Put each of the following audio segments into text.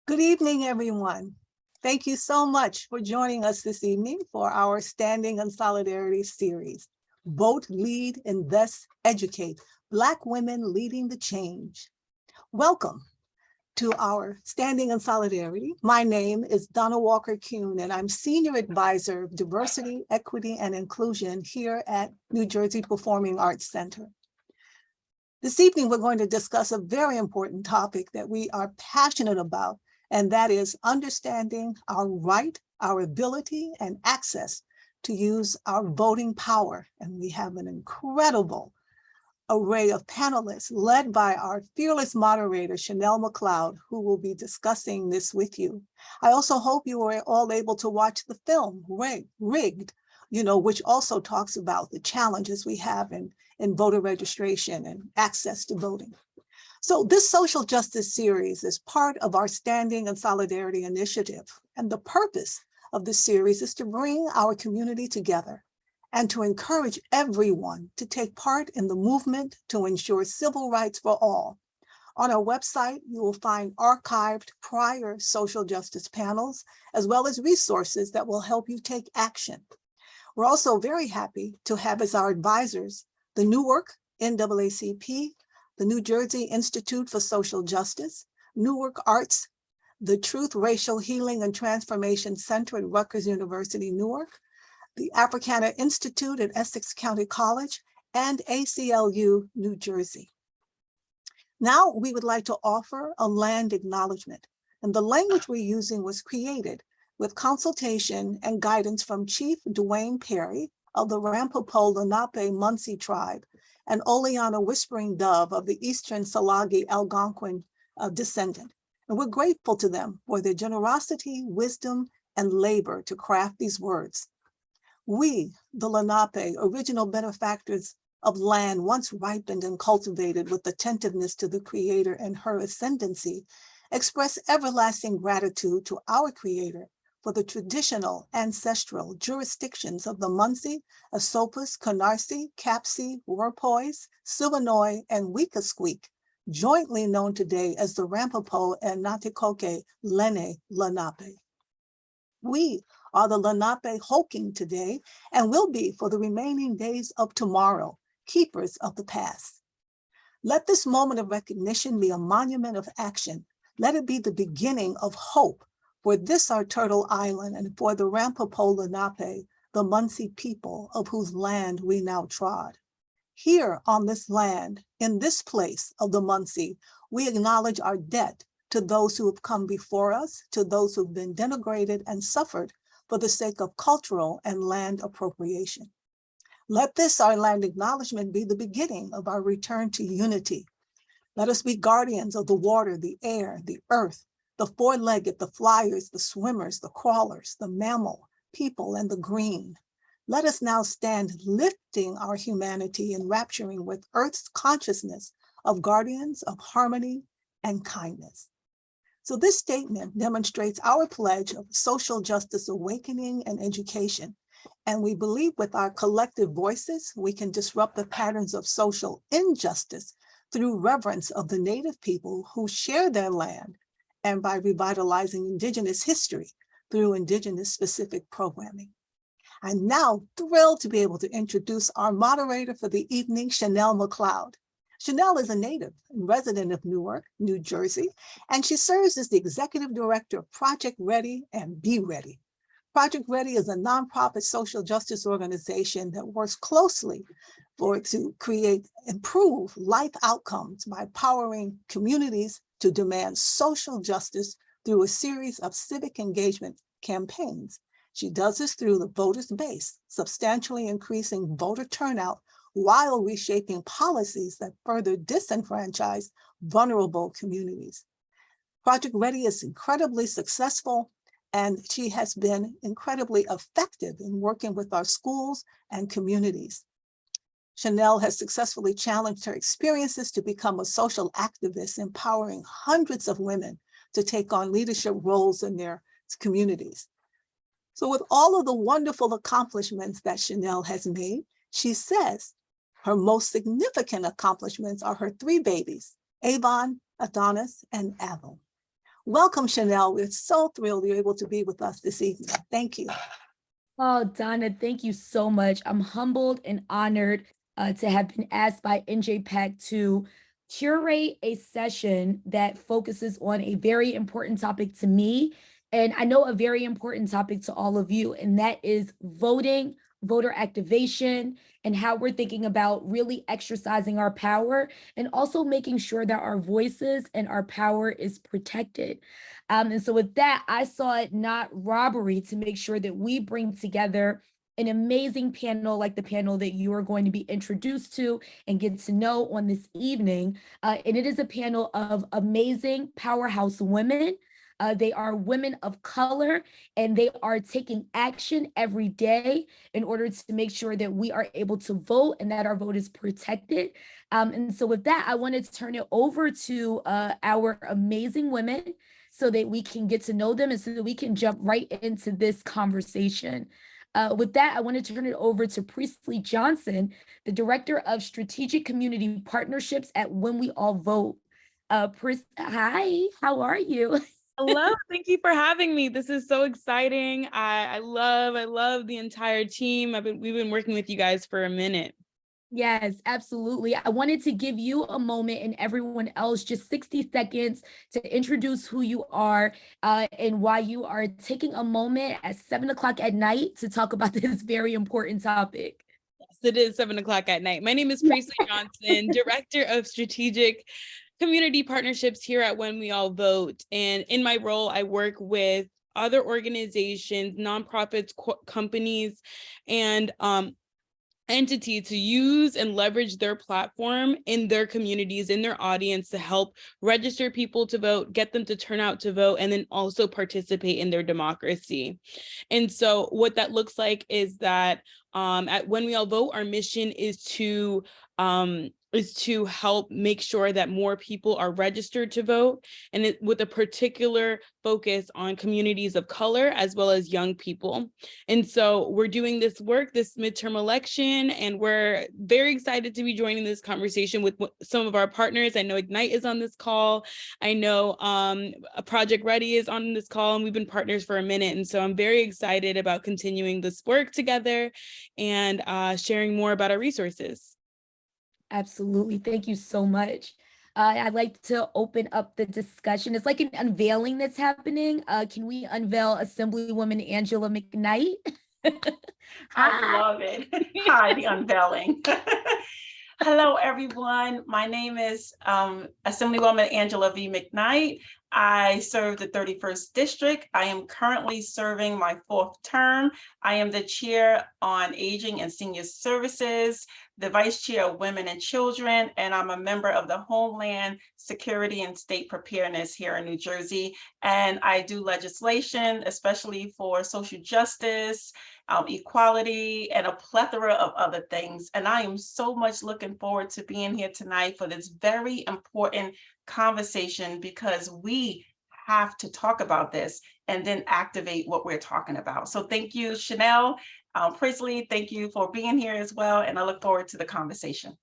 Good evening, everyone. Thank you so much for joining us this evening for our Standing in Solidarity series, Vote, Lead, Invest, Educate, Black Women Leading the Change. Welcome to our Standing in Solidarity. My name is Donna Walker-Kuhn, and I'm Senior Advisor of Diversity, Equity, and Inclusion here at New Jersey Performing Arts Center. This evening, we're going to discuss a very important topic that we are passionate about, and that is understanding our right, our ability, and access to use our voting power. And we have an incredible array of panelists led by our fearless moderator, Shennell McCloud, who will be discussing this with you. I also hope you were all able to watch the film, Rigged, which also talks about the challenges we have in voter registration and access to voting. So this social justice series is part of our Standing in Solidarity initiative. And the purpose of this series is to bring our community together and to encourage everyone to take part in the movement to ensure civil rights for all. On our website, you will find archived prior social justice panels, as well as resources that will help you take action. We're also very happy to have as our advisors the Newark NAACP, the New Jersey Institute for Social Justice, Newark Arts, the Truth, Racial Healing and Transformation Center at Rutgers University, Newark, the Africana Institute at Essex County College, and ACLU, New Jersey. Now we would like to offer a land acknowledgement, and the language we're using was created with consultation and guidance from Chief Dwayne Perry of the Rampopo Lenape Munsee tribe and Oleana Whispering Dove of the Eastern Salagi Algonquin descendant. And we're grateful to them for their generosity, wisdom, and labor to craft these words. We, the Lenape, original benefactors of land once ripened and cultivated with attentiveness to the Creator and her ascendancy, express everlasting gratitude to our Creator for the traditional ancestral jurisdictions of the Munsee, Esopus, Canarsie, Capsee, Warpoys, Silvernoy, and Weekasqueak, jointly known today as the Rampopo and Natikoke Lene Lenape. We are the Lenape Hoking today and will be for the remaining days of tomorrow, keepers of the past. Let this moment of recognition be a monument of action. Let it be the beginning of hope for this our Turtle Island and for the Rampopo Lenape, the Munsee people of whose land we now trod. Here on this land, in this place of the Munsee, we acknowledge our debt to those who have come before us, to those who've been denigrated and suffered for the sake of cultural and land appropriation. Let this, our land acknowledgement, be the beginning of our return to unity. Let us be guardians of the water, the air, the earth, the four-legged, the flyers, the swimmers, the crawlers, the mammal, people, and the green. Let us now stand lifting our humanity and rapturing with Earth's consciousness of guardians of harmony and kindness. So this statement demonstrates our pledge of social justice awakening and education. And we believe with our collective voices, we can disrupt the patterns of social injustice through reverence of the Native people who share their land and by revitalizing Indigenous history through Indigenous specific programming. I'm now thrilled to be able to introduce our moderator for the evening, Shennell McCloud. Shennell is a native and resident of Newark, New Jersey, and she serves as the executive director of Project Ready and Be Ready. Project Ready is a nonprofit social justice organization that works closely to improve life outcomes by empowering communities to demand social justice through a series of civic engagement campaigns. She does this through the voters' base, substantially increasing voter turnout while reshaping policies that further disenfranchise vulnerable communities. Project Ready is incredibly successful, and she has been incredibly effective in working with our schools and communities. Shennell has successfully challenged her experiences to become a social activist, empowering hundreds of women to take on leadership roles in their communities. So with all of the wonderful accomplishments that Shennell has made, she says her most significant accomplishments are her three babies, Avon, Adonis, and Avon. Welcome, Shennell. We're so thrilled you're able to be with us this evening. Thank you. Oh, Donna, thank you so much. I'm humbled and honored to have been asked by NJPAC to curate a session that focuses on a very important topic to me, and I know a very important topic to all of you, and that is voting, voter activation, and how we're thinking about really exercising our power and also making sure that our voices and our power is protected. And so with that, I saw it not robbery to make sure that we bring together an amazing panel like the panel that you are going to be introduced to and get to know on this evening. And it is a panel of amazing powerhouse women. They are women of color, and they are taking action every day in order to make sure that we are able to vote and that our vote is protected. And so with that, I want to turn it over to our amazing women so that we can get to know them and so that we can jump right into this conversation. With that, I want to turn it over to Priestley Johnson, the Director of Strategic Community Partnerships at When We All Vote. Hi, how are you? Hello, thank you for having me. This is so exciting. I love the entire team. We've been working with you guys for a minute. Yes, absolutely. I wanted to give you a moment and everyone else just 60 seconds to introduce who you are and why you are taking a moment at 7 o'clock at night to talk about this very important topic. Yes, it is 7 o'clock at night. My name is Priestley Johnson, Director of Strategic Community Partnerships here at When We All Vote. And in my role, I work with other organizations, nonprofits, companies, and entity to use and leverage their platform in their communities, in their audience, to help register people to vote, get them to turn out to vote, and then also participate in their democracy. And so what that looks like is that at When We All Vote, our mission is to help make sure that more people are registered to vote, and with a particular focus on communities of color as well as young people. And so we're doing this work this midterm election, and we're very excited to be joining this conversation with some of our partners. I know Ignite is on this call. I know Project Ready is on this call, and we've been partners for a minute. And so I'm very excited about continuing this work together and sharing more about our resources. Absolutely. Thank you so much. I'd like to open up the discussion. It's like an unveiling that's happening. Can we unveil Assemblywoman Angela McKnight? I love it. Hi, the unveiling. Hello, everyone. My name is Assemblywoman Angela V. McKnight. I serve the 31st District. I am currently serving my 4th term. I am the Chair on Aging and Senior Services, the Vice Chair of Women and Children, and I'm a member of the Homeland Security and State Preparedness here in New Jersey. And I do legislation, especially for social justice, equality, and a plethora of other things. And I am so much looking forward to being here tonight for this very important conversation, because we have to talk about this and then activate what we're talking about. So thank you, Shennell, Priestley, thank you for being here as well. And I look forward to the conversation.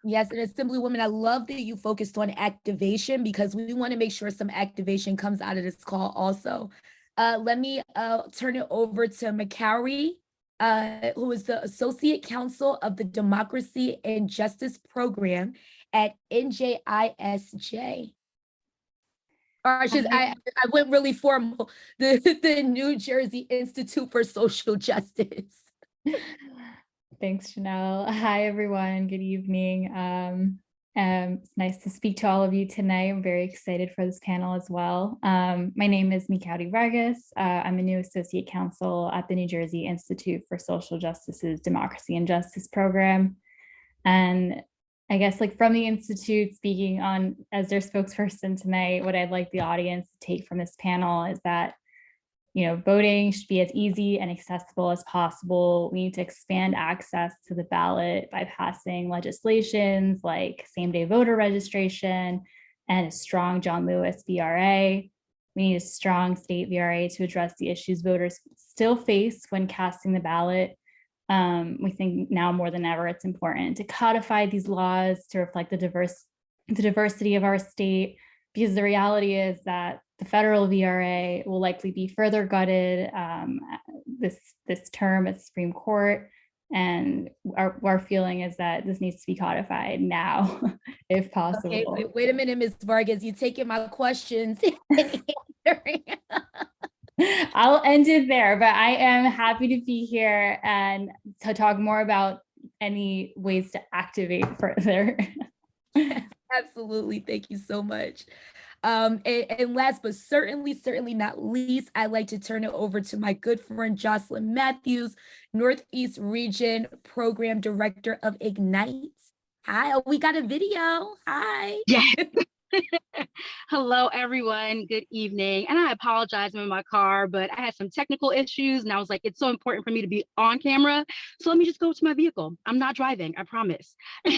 Yes, and Assemblywoman, I love that you focused on activation, because we want to make sure some activation comes out of this call also. Let me turn it over to McCloud, who is the Associate Counsel of the Democracy and Justice Program at NJISJ. Or I went really formal, the New Jersey Institute for Social Justice. Thanks, Shennell. Hi, everyone. Good evening. It's nice to speak to all of you tonight. I'm very excited for this panel as well. My name is McCloud Vargas. I'm a new Associate Counsel at the New Jersey Institute for Social Justice's Democracy and Justice Program. And I guess, like, from the Institute, speaking on as their spokesperson tonight, what I'd like the audience to take from this panel is that, you know, voting should be as easy and accessible as possible. We need to expand access to the ballot by passing legislations like same-day voter registration and a strong John Lewis VRA. We need a strong state VRA to address the issues voters still face when casting the ballot. We think now more than ever, it's important to codify these laws to reflect the diversity of our state, because the reality is that the federal VRA will likely be further gutted this term at the Supreme Court. And our feeling is that this needs to be codified now, if possible. Okay, wait a minute, Ms. Vargas, you taking my questions. I'll end it there, but I am happy to be here and to talk more about any ways to activate further. Absolutely. Thank you so much. And last but certainly not least, I'd like to turn it over to my good friend Jocelyn Matthews, Northeast Region Program Director of Ignite. Hi, we got a video. Hi. Yes. Hello, everyone. Good evening. And I apologize, I'm in my car, but I had some technical issues and I was like, it's so important for me to be on camera. So let me just go to my vehicle. I'm not driving, I promise. So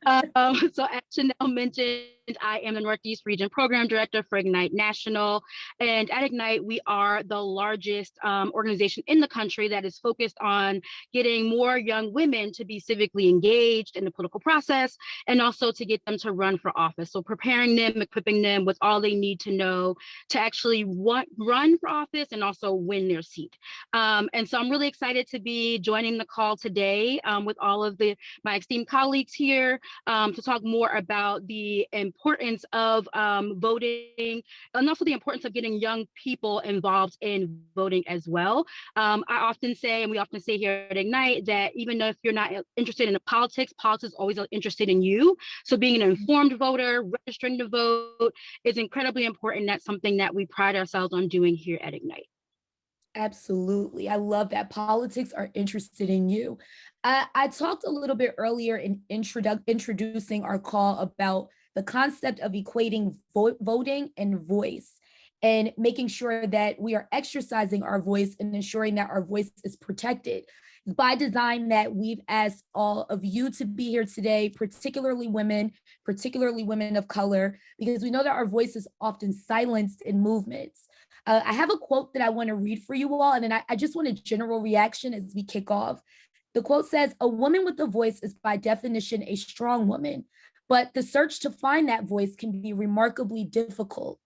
as Shennell mentioned, I am the Northeast Region Program Director for Ignite National. And at Ignite, we are the largest organization in the country that is focused on getting more young women to be civically engaged in the political process and also to get them to run for office. So preparing them, equipping them with all they need to know to actually run for office and also win their seat. And so I'm really excited to be joining the call today with all of my esteemed colleagues here to talk more about the importance of voting and also the importance of getting young people involved in voting as well. I often say, and we often say here at Ignite, that even though if you're not interested in the politics is always interested in you. So being an informed voter, registering to vote is incredibly important. That's something that we pride ourselves on doing here at Ignite. Absolutely. I love that politics are interested in you. I talked a little bit earlier in introducing our call about the concept of equating voting and voice and making sure that we are exercising our voice and ensuring that our voice is protected. It's by design that we've asked all of you to be here today, particularly women of color, because we know that our voice is often silenced in movements. I have a quote that I want to read for you all, and then I just want a general reaction as we kick off. The quote says, "A woman with a voice is by definition a strong woman, but the search to find that voice can be remarkably difficult."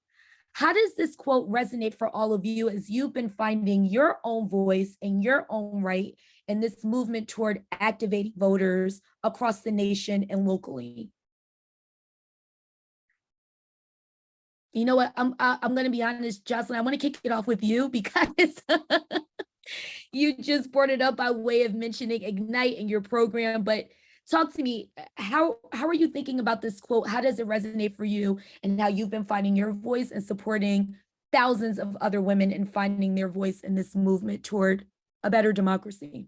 How does this quote resonate for all of you as you've been finding your own voice in your own right in this movement toward activating voters across the nation and locally? You know what? I'm going to be honest, Jocelyn. I want to kick it off with you because you just brought it up by way of mentioning Ignite in your program. But talk to me. How are you thinking about this quote? How does it resonate for you, and how you've been finding your voice and supporting thousands of other women in finding their voice in this movement toward a better democracy?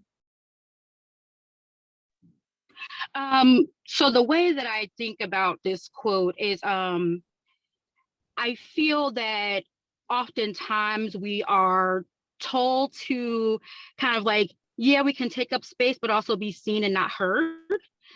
So the way that I think about this quote is I feel that oftentimes we are told to kind of like, yeah, we can take up space, but also be seen and not heard.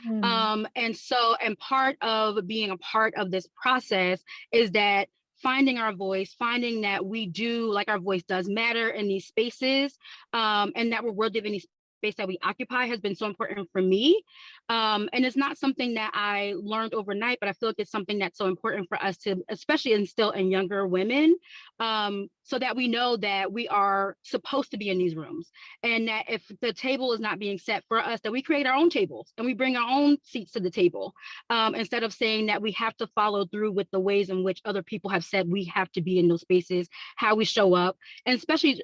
And part of being a part of this process is that finding our voice, finding that we do, like our voice does matter in these spaces, and that we're worthy of any space that we occupy has been so important for me. And it's not something that I learned overnight, but I feel like it's something that's so important for us to especially instill in younger women, so that we know that we are supposed to be in these rooms, and that if the table is not being set for us, that we create our own tables and we bring our own seats to the table, instead of saying that we have to follow through with the ways in which other people have said we have to be in those spaces, how we show up, and especially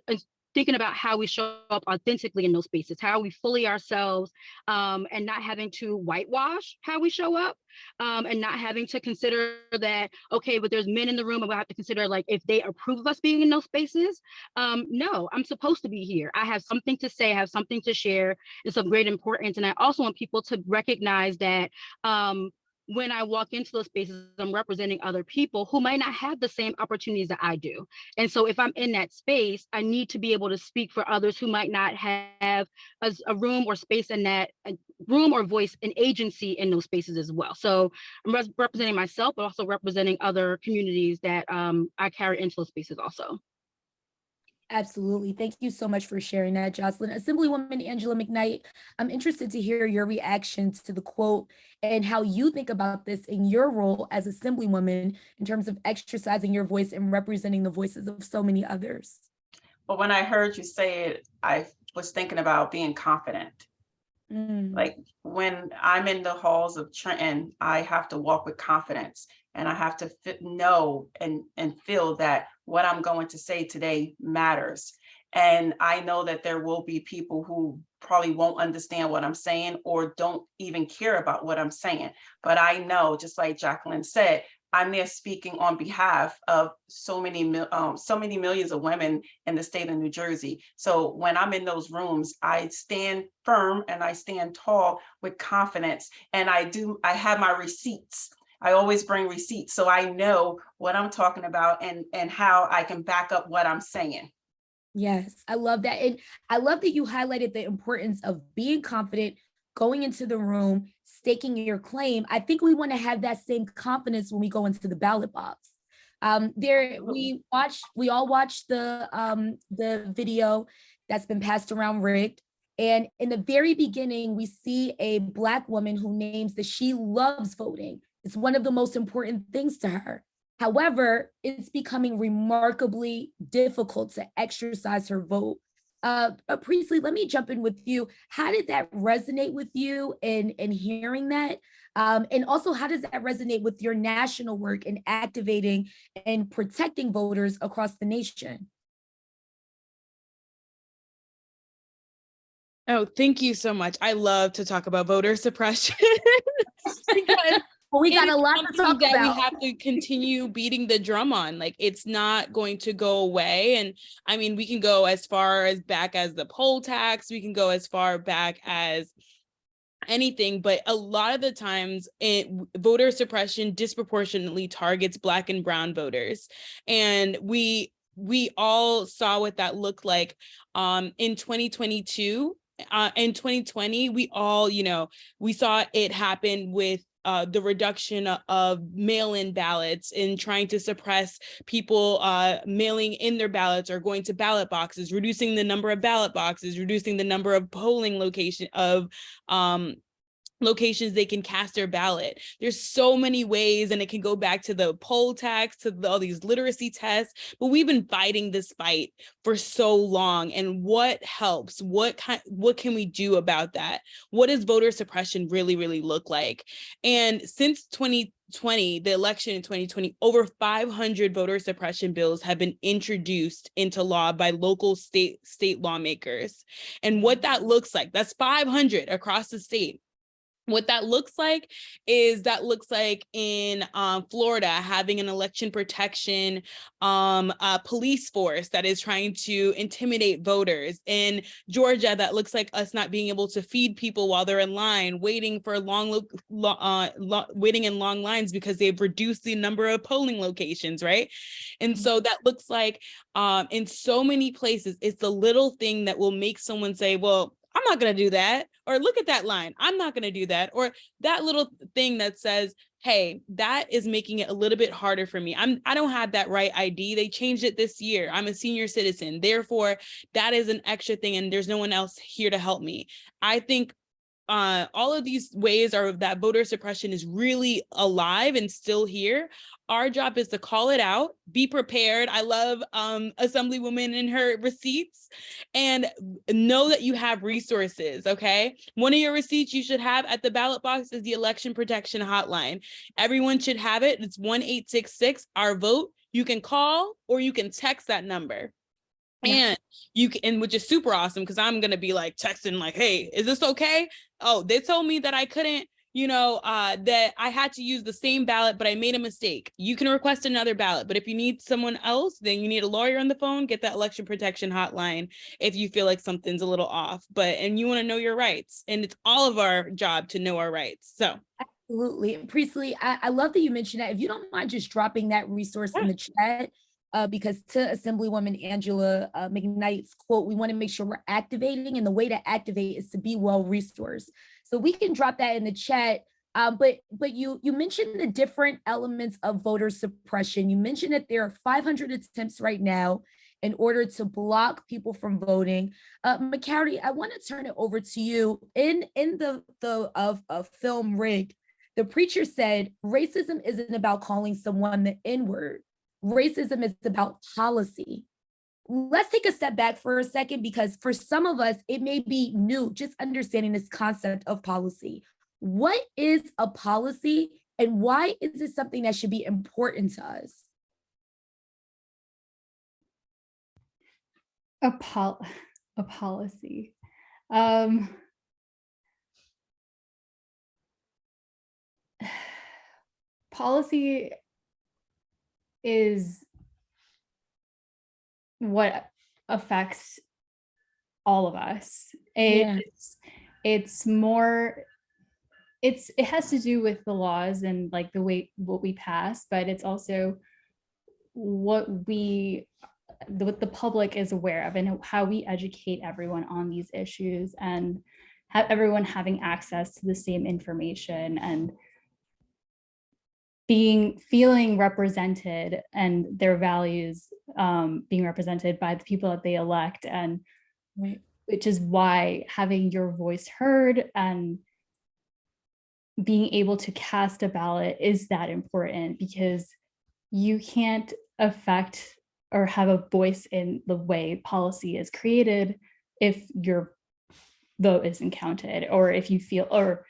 thinking about how we show up authentically in those spaces, how we fully ourselves, and not having to whitewash how we show up, and not having to consider that, okay, but there's men in the room and we'll have to consider like if they approve of us being in those spaces. No, I'm supposed to be here. I have something to say, I have something to share. It's of great importance. And I also want people to recognize that when I walk into those spaces, I'm representing other people who might not have the same opportunities that I do. And so if I'm in that space, I need to be able to speak for others who might not have a room or space in that room or voice and agency in those spaces as well. So I'm representing myself, but also representing other communities that I carry into those spaces also. Absolutely. Thank you so much for sharing that, Jocelyn. Assemblywoman Angela McKnight, I'm interested to hear your reactions to the quote and how you think about this in your role as Assemblywoman in terms of exercising your voice and representing the voices of so many others. But when I heard you say it, I was thinking about being confident. Like when I'm in the halls of Trenton, I have to walk with confidence, and I have to know and feel that what I'm going to say today matters. And I know that there will be people who probably won't understand what I'm saying or don't even care about what I'm saying. But I know, just like Jacqueline said, I'm there speaking on behalf of so many millions of women in the state of New Jersey. So when I'm in those rooms, I stand firm and I stand tall with confidence. And I have my receipts. I always bring receipts, so I know what I'm talking about and how I can back up what I'm saying. Yes, I love that. And I love that you highlighted the importance of being confident, going into the room, staking your claim. I think we want to have that same confidence when we go into the ballot box. We all watched the video that's been passed around rigged. And in the very beginning, we see a Black woman who names that she loves voting. It's one of the most important things to her. However, it's becoming remarkably difficult to exercise her vote. Priestley, let me jump in with you. How did that resonate with you in hearing that? And also, how does that resonate with your national work in activating and protecting voters across the nation? Oh, thank you so much. I love to talk about voter suppression. Because well, we got a lot to talk that about. We have to continue beating the drum on. Like, it's not going to go away. And I mean, we can go as far as back as the poll tax. We can go as far back as anything, but a lot of the times voter suppression disproportionately targets Black and Brown voters. And we all saw what that looked like in 2022. In 2020, we all, we saw it happen with the reduction of mail-in ballots and trying to suppress people mailing in their ballots or going to ballot boxes, reducing the number of ballot boxes, reducing the number of polling locations they can cast their ballot. There's so many ways, and it can go back to the poll tax, to all these literacy tests, but we've been fighting this fight for so long. And what helps? What can we do about that? What does voter suppression really, really look like? And since 2020, the election in 2020, over 500 voter suppression bills have been introduced into law by local state lawmakers. And what that looks like, that's 500 across the state. What that looks like is in Florida, having an election protection police force that is trying to intimidate voters. In Georgia, that looks like us not being able to feed people while they're in line, waiting in long lines because they've reduced the number of polling locations, right? And so that looks like in so many places, it's the little thing that will make someone say, well, I'm not going to do that. Or look at that line. I'm not going to do that. Or that little thing that says, hey, that is making it a little bit harder for me. I don't have that right ID. They changed it this year. I'm a senior citizen. Therefore, that is an extra thing. And there's no one else here to help me. I think all of these ways are that voter suppression is really alive and still here. Our job is to call it out, be prepared. I love Assemblywoman and her receipts, and know that you have resources, okay? One of your receipts you should have at the ballot box is the election protection hotline. Everyone should have it. It's 1-866 our vote. You can call or you can text that number. And you can, which is super awesome, because I'm gonna be like texting like, hey, is this okay? Oh, they told me that I couldn't, that I had to use the same ballot, but I made a mistake. You can request another ballot, but if you need someone else, then you need a lawyer on the phone. Get that election protection hotline if you feel like something's a little off. And you want to know your rights, and it's all of our job to know our rights. So. Absolutely. Priestley, I love that you mentioned that. If you don't mind just dropping that resource in the chat, because to Assemblywoman Angela McKnight's quote, we want to make sure we're activating, and the way to activate is to be well-resourced. So we can drop that in the chat. But you mentioned the different elements of voter suppression. You mentioned that there are 500 attempts right now in order to block people from voting. McCloud, I want to turn it over to you. In the film Rig, the preacher said racism isn't about calling someone the N-word. Racism is about policy. Let's take a step back for a second, because for some of us, it may be new, just understanding this concept of policy. What is a policy, and why is it something that should be important to us? A policy. Policy is what affects all of us. It's more, it has to do with the laws and like the way what we pass, but it's also what the public is aware of and how we educate everyone on these issues, and have everyone having access to the same information and feeling represented, and their values being represented by the people that they elect. And which is why having your voice heard and being able to cast a ballot is that important, because you can't affect or have a voice in the way policy is created if your vote isn't counted, or if you feel, or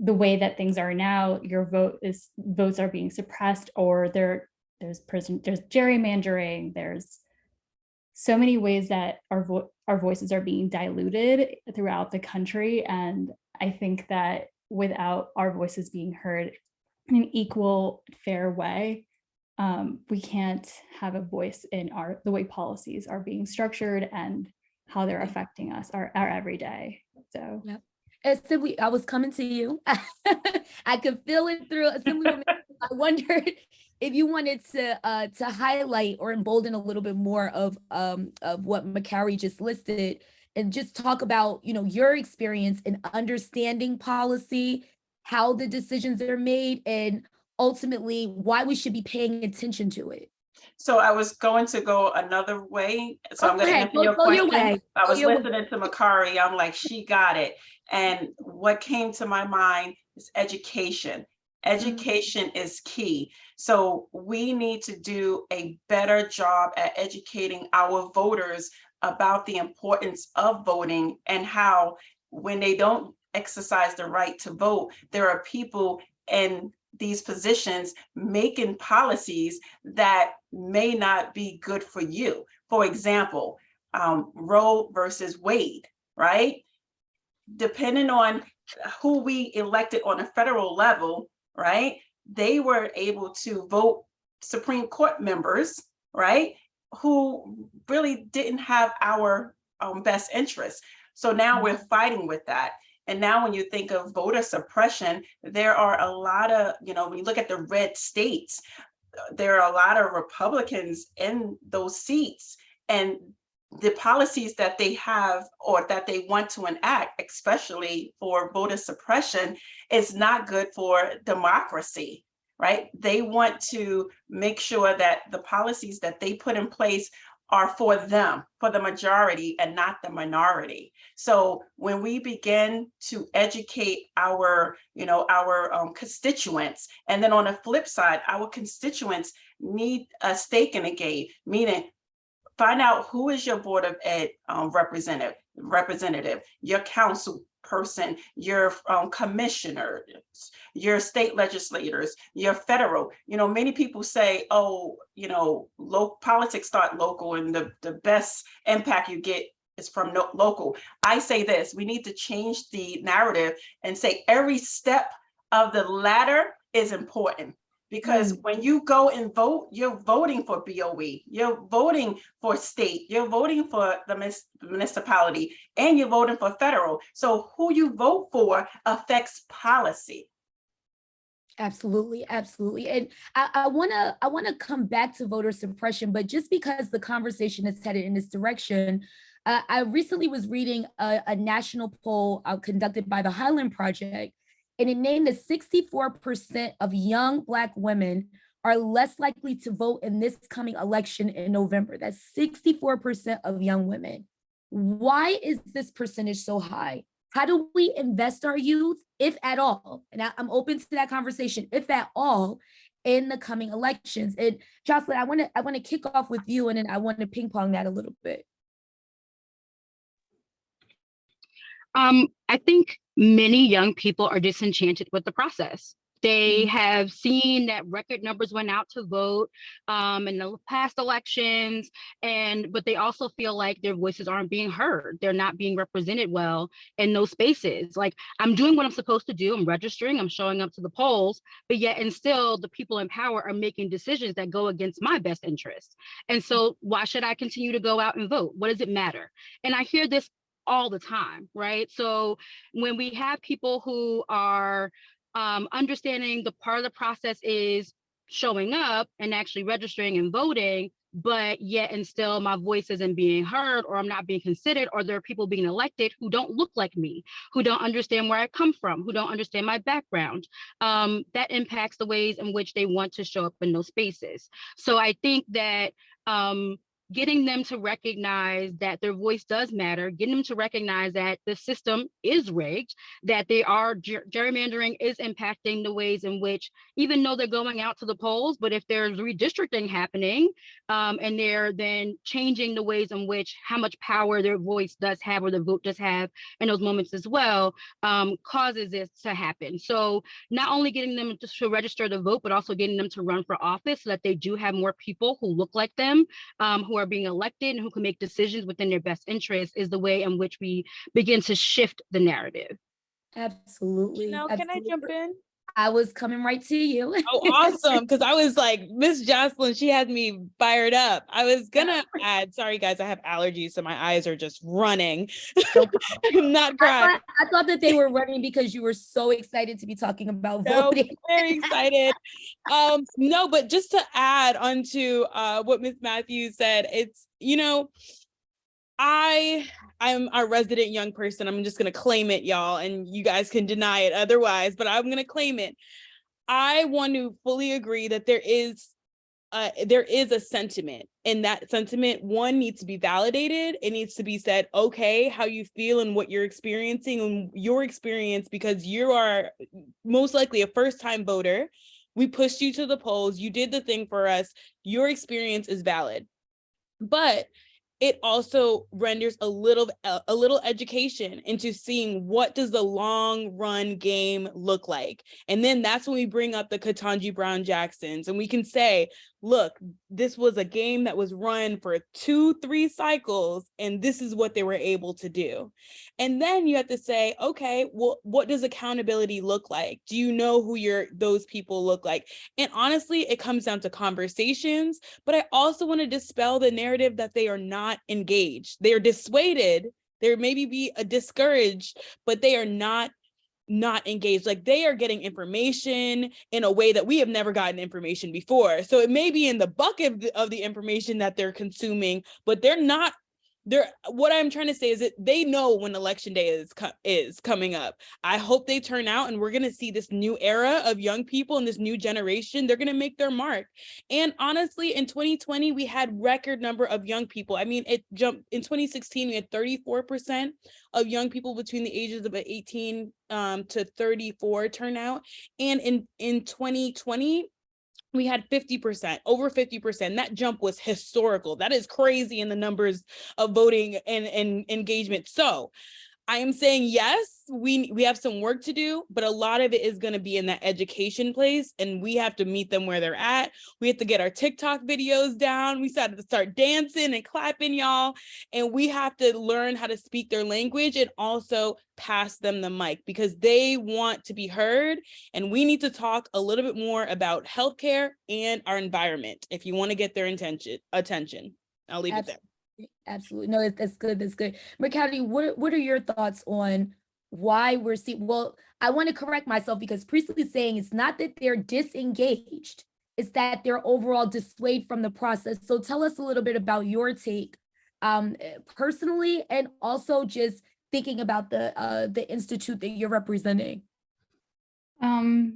the way that things are now, your votes are being suppressed, or there's gerrymandering. There's so many ways that our voices are being diluted throughout the country. And I think that without our voices being heard in an equal, fair way, we can't have a voice in the way policies are being structured and how they're affecting us, our everyday. So. Yep. Assembly, I was coming to you. I could feel it through Assemblywoman. I wondered if you wanted to highlight or embolden a little bit more of what McCloud just listed, and just talk about, you know, your experience in understanding policy, how the decisions are made, and ultimately why we should be paying attention to it. So I was going to go another way. So I'm going to answer your question. I was listening to Makari. I'm like, she got it. And what came to my mind is education. Education is key. So we need to do a better job at educating our voters about the importance of voting, and how when they don't exercise the right to vote, there are people in these positions making policies that may not be good for you. For example, Roe versus Wade, right? Depending on who we elected on a federal level, right? They were able to vote Supreme Court members, right? Who really didn't have our best interests. So now we're fighting with that. And now when you think of voter suppression, there are a lot of, you know, when you look at the red states, there are a lot of Republicans in those seats, and the policies that they have or that they want to enact, especially for voter suppression, is not good for democracy, right? They want to make sure that the policies that they put in place are for them, for the majority and not the minority. So when we begin to educate our, constituents, and then on the flip side, our constituents need a stake in the game, meaning find out who is your Board of Ed representative, your council person, your commissioners, your state legislators, your federal. Many people say, politics start local, and the best impact you get is from local. I say this: we need to change the narrative and say every step of the ladder is important. Because when you go and vote, you're voting for BOE, you're voting for state, you're voting for the municipality, and you're voting for federal. So who you vote for affects policy. Absolutely, absolutely. And I wanna come back to voter suppression, but just because the conversation is headed in this direction, I recently was reading a national poll conducted by the Highland Project. and it named that 64% of young Black women are less likely to vote in this coming election in November. That's 64% of young women. Why is this percentage so high? How do we invest our youth, if at all? And I'm open to that conversation, if at all, in the coming elections. And Jocelyn, I want to kick off with you, and then I want to ping pong that a little bit. I think many young people are disenchanted with the process. They have seen that record numbers went out to vote in the past elections, but they also feel like their voices aren't being heard. They're not being represented well in those spaces. Like, I'm doing what I'm supposed to do. I'm registering, I'm showing up to the polls, but yet and still the people in power are making decisions that go against my best interests. And so why should I continue to go out and vote? What does it matter? And I hear this all the time, right? So when we have people who are understanding the part of the process is showing up and actually registering and voting, but yet and still my voice isn't being heard, or I'm not being considered, or there are people being elected who don't look like me, who don't understand where I come from, who don't understand my background, that impacts the ways in which they want to show up in those spaces. So I think that getting them to recognize that their voice does matter, getting them to recognize that the system is rigged, that they are gerrymandering is impacting the ways in which, even though they're going out to the polls, but if there's redistricting happening and they're then changing the ways in which how much power their voice does have or the vote does have in those moments as well, causes this to happen. So not only getting them to register to vote, but also getting them to run for office so that they do have more people who look like them, who are being elected and who can make decisions within their best interest, is the way in which we begin to shift the narrative. Absolutely. Shennell, can I jump in? I was coming right to you. Oh, awesome. Because I was like, Miss Jocelyn, she had me fired up. I was gonna add, sorry guys, I have allergies, so my eyes are just running. I'm not crying. I thought that they were running because you were so excited to be talking about voting. Very excited. No, but just to add on to what Ms. Matthews said, it's, I'm a resident young person. I'm just going to claim it, y'all, and you guys can deny it otherwise, but I'm going to claim it. I want to fully agree that there is a sentiment, and that sentiment, one, needs to be validated. It needs to be said, okay, how you feel and what you're experiencing and your experience, because you are most likely a first-time voter. We pushed you to the polls. You did the thing for us. Your experience is valid. But it also renders a little education into seeing what does the long run game look like. And then that's when we bring up the Ketanji Brown Jacksons, and we can say, look, this was a game that was run for 2-3 cycles, and this is what they were able to do. And then you have to say, okay, well, what does accountability look like? Do you know who those people look like? And honestly, it comes down to conversations, but I also want to dispel the narrative that they are not engaged. They are dissuaded. There maybe be a discouraged, but they are not engaged. Like, they are getting information in a way that we have never gotten information before. So it may be in the bucket of the information that they're consuming, but they're not. What I'm trying to say is that they know when election day is coming up. I hope they turn out, and we're going to see this new era of young people and this new generation. They're going to make their mark. And honestly, in 2020, we had record number of young people. I mean, it jumped. In 2016, we had 34% of young people between the ages of 18 to 34 turnout. And in 2020, we had 50%, over 50%. That jump was historical. That is crazy in the numbers of voting and engagement. So I am saying, yes, we have some work to do, but a lot of it is going to be in that education place, and we have to meet them where they're at. We have to get our TikTok videos down. We started to start dancing and clapping, y'all, and we have to learn how to speak their language and also pass them the mic, because they want to be heard, and we need to talk a little bit more about healthcare and our environment if you want to get their attention. I'll leave it there. Absolutely. No, that's good. That's good. McCloud, what are your thoughts on why we're seeing? Well, I want to correct myself, because Priestley is saying it's not that they're disengaged, it's that they're overall dissuaded from the process. So tell us a little bit about your take personally, and also just thinking about the institute that you're representing. Yeah,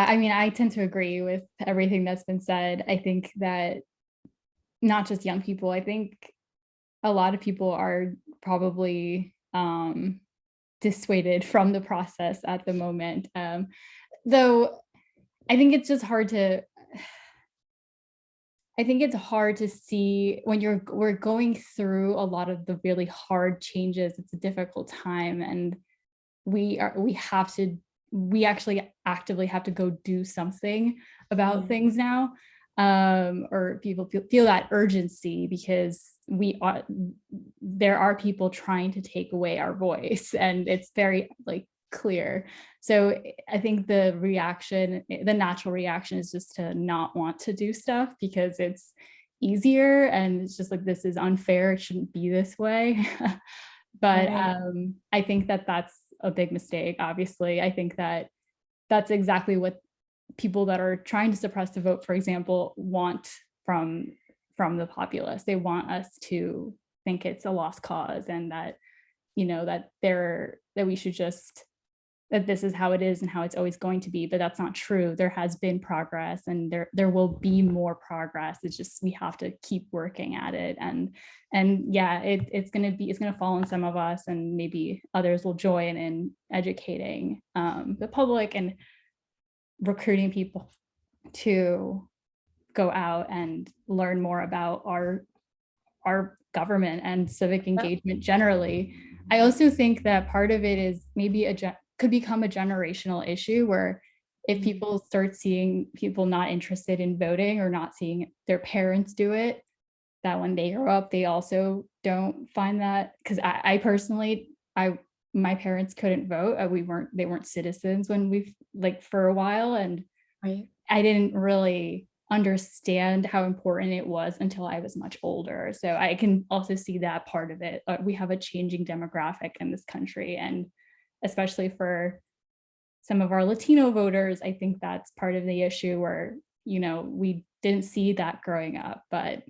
I mean, I tend to agree with everything that's been said. I think that not just young people, I think a lot of people are probably dissuaded from the process at the moment. Though I think it's just hard to, I think it's hard to see when we're going through a lot of the really hard changes. It's a difficult time, and we actually actively have to go do something about things now. Or people feel that urgency because there are people trying to take away our voice, and it's very like clear. So I think the natural reaction is just to not want to do stuff because it's easier, and it's just like, this is unfair, it shouldn't be this way. But I think that that's a big mistake. Obviously, I think that that's exactly what people that are trying to suppress the vote, for example, want from the populace. They want us to think it's a lost cause, and that, you know, that we should just, that this is how it is and how it's always going to be. But that's not true. There has been progress, and there will be more progress. It's just, we have to keep working at it. And yeah, it's going to fall on some of us, and maybe others will join in educating the public and recruiting people to go out and learn more about our government and civic engagement generally. I also think that part of it is maybe could become a generational issue, where if people start seeing people not interested in voting or not seeing their parents do it, that when they grow up, they also don't find that. Because I personally, my parents couldn't vote. They weren't citizens when for a while, and I didn't really understand how important it was until I was much older. So I can also see that part of it. We have a changing demographic in this country, and especially for some of our Latino voters, I think that's part of the issue, where, you know, we didn't see that growing up, but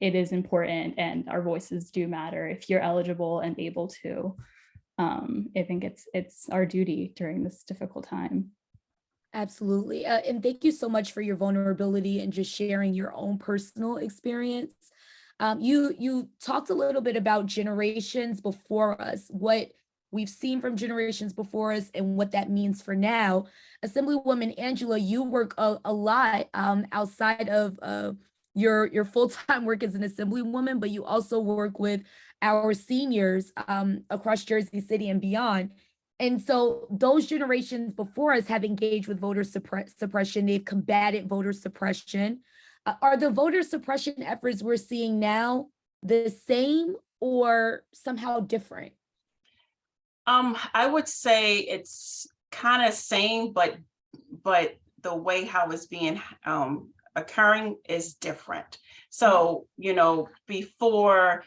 it is important, and our voices do matter if you're eligible and able to. I think it's our duty during this difficult time. Absolutely. And thank you so much for your vulnerability and just sharing your own personal experience. You talked a little bit about generations before us, what we've seen from generations before us and what that means for now. Assemblywoman Angela, you work a lot outside of your full-time work as an assemblywoman, but you also work with our seniors across Jersey City and beyond. And so those generations before us have engaged with voter suppression. They've combated voter suppression. Are the voter suppression efforts we're seeing now the same or somehow different? I would say it's kind of same, but the way how it's being occurring is different. So, you know, before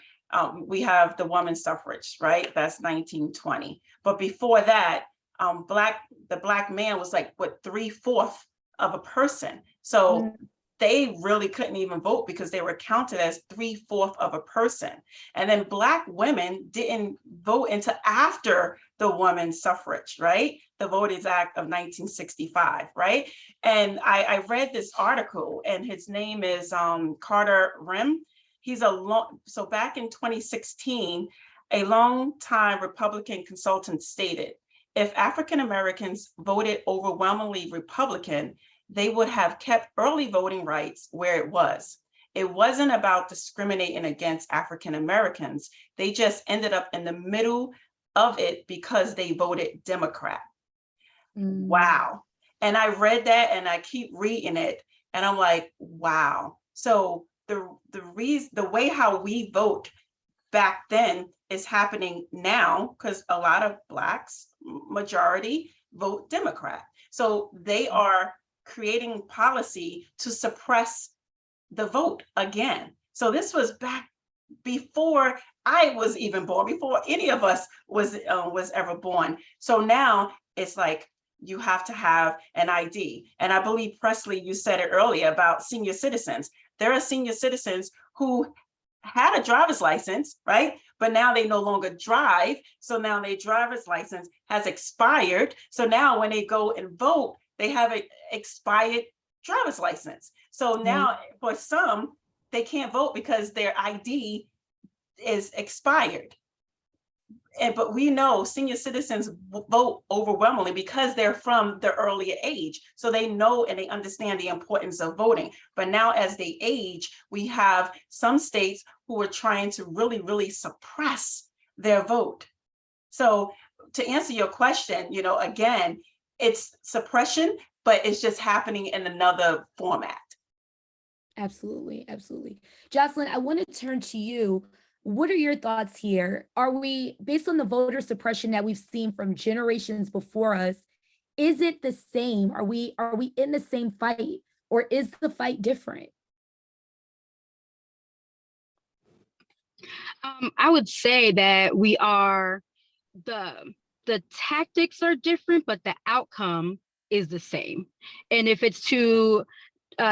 we have the women's suffrage, right? That's 1920. But before that, the black man was like, what, 3/4 of a person. So they really couldn't even vote because they were counted as 3/4 of a person. And then Black women didn't vote until after the women's suffrage, right? The Voting Act of 1965, right? And I read this article, and his name is Carter Rim. So back in 2016, a longtime Republican consultant stated, if African Americans voted overwhelmingly Republican, they would have kept early voting rights where it was. It wasn't about discriminating against African Americans. They just ended up in the middle of it because they voted Democrat. Wow. And I read that, and I keep reading it, and I'm like, wow. So the way how we vote back then is happening now, because a lot of Blacks, majority, vote Democrat. So they are creating policy to suppress the vote again. So this was back before I was even born, before any of us was ever born. So now it's like, you have to have an ID. And I believe, Presley, you said it earlier about senior citizens. There are senior citizens who had a driver's license, right? But now they no longer drive. So now their driver's license has expired. So now when they go and vote, they have an expired driver's license. So now for some, they can't vote because their ID is expired. But we know senior citizens vote overwhelmingly because they're from the earlier age. So they know and they understand the importance of voting. But now as they age, we have some states who are trying to really, really suppress their vote. So to answer your question, again, it's suppression, but it's just happening in another format. Absolutely, absolutely. Jocelyn, I want to turn to you. What are your thoughts here? Are we, based on the voter suppression that we've seen from generations before us, is it the same? Are we in the same fight, or is the fight different? I would say that we are, the tactics are different, but the outcome is the same. And if it's to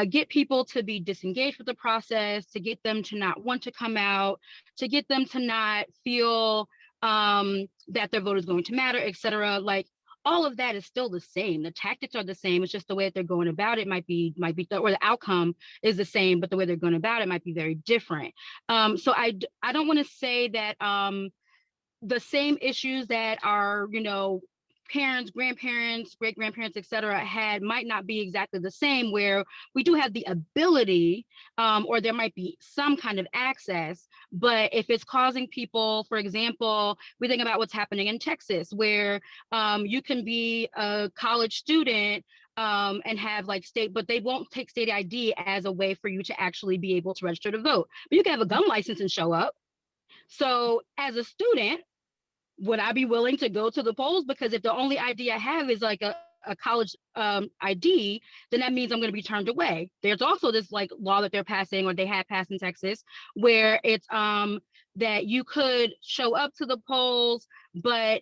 get people to be disengaged with the process, to get them to not want to come out, to get them to not feel that their vote is going to matter, et cetera, like all of that is still the same. The tactics are the same. It's just the way that they're going about it might be, or the outcome is the same, but the way they're going about it might be very different. So I don't want to say that the same issues that our, parents, grandparents, great-grandparents, et cetera, had might not be exactly the same, where we do have the ability, or there might be some kind of access, but if it's causing people, for example, we think about what's happening in Texas, where you can be a college student and have like state, but they won't take state ID as a way for you to actually be able to register to vote. But you can have a gun license and show up. So as a student, would I be willing to go to the polls? Because if the only ID I have is like a college ID, then that means I'm going to be turned away. There's also this like law that they're passing, or they had passed in Texas, where it's that you could show up to the polls, but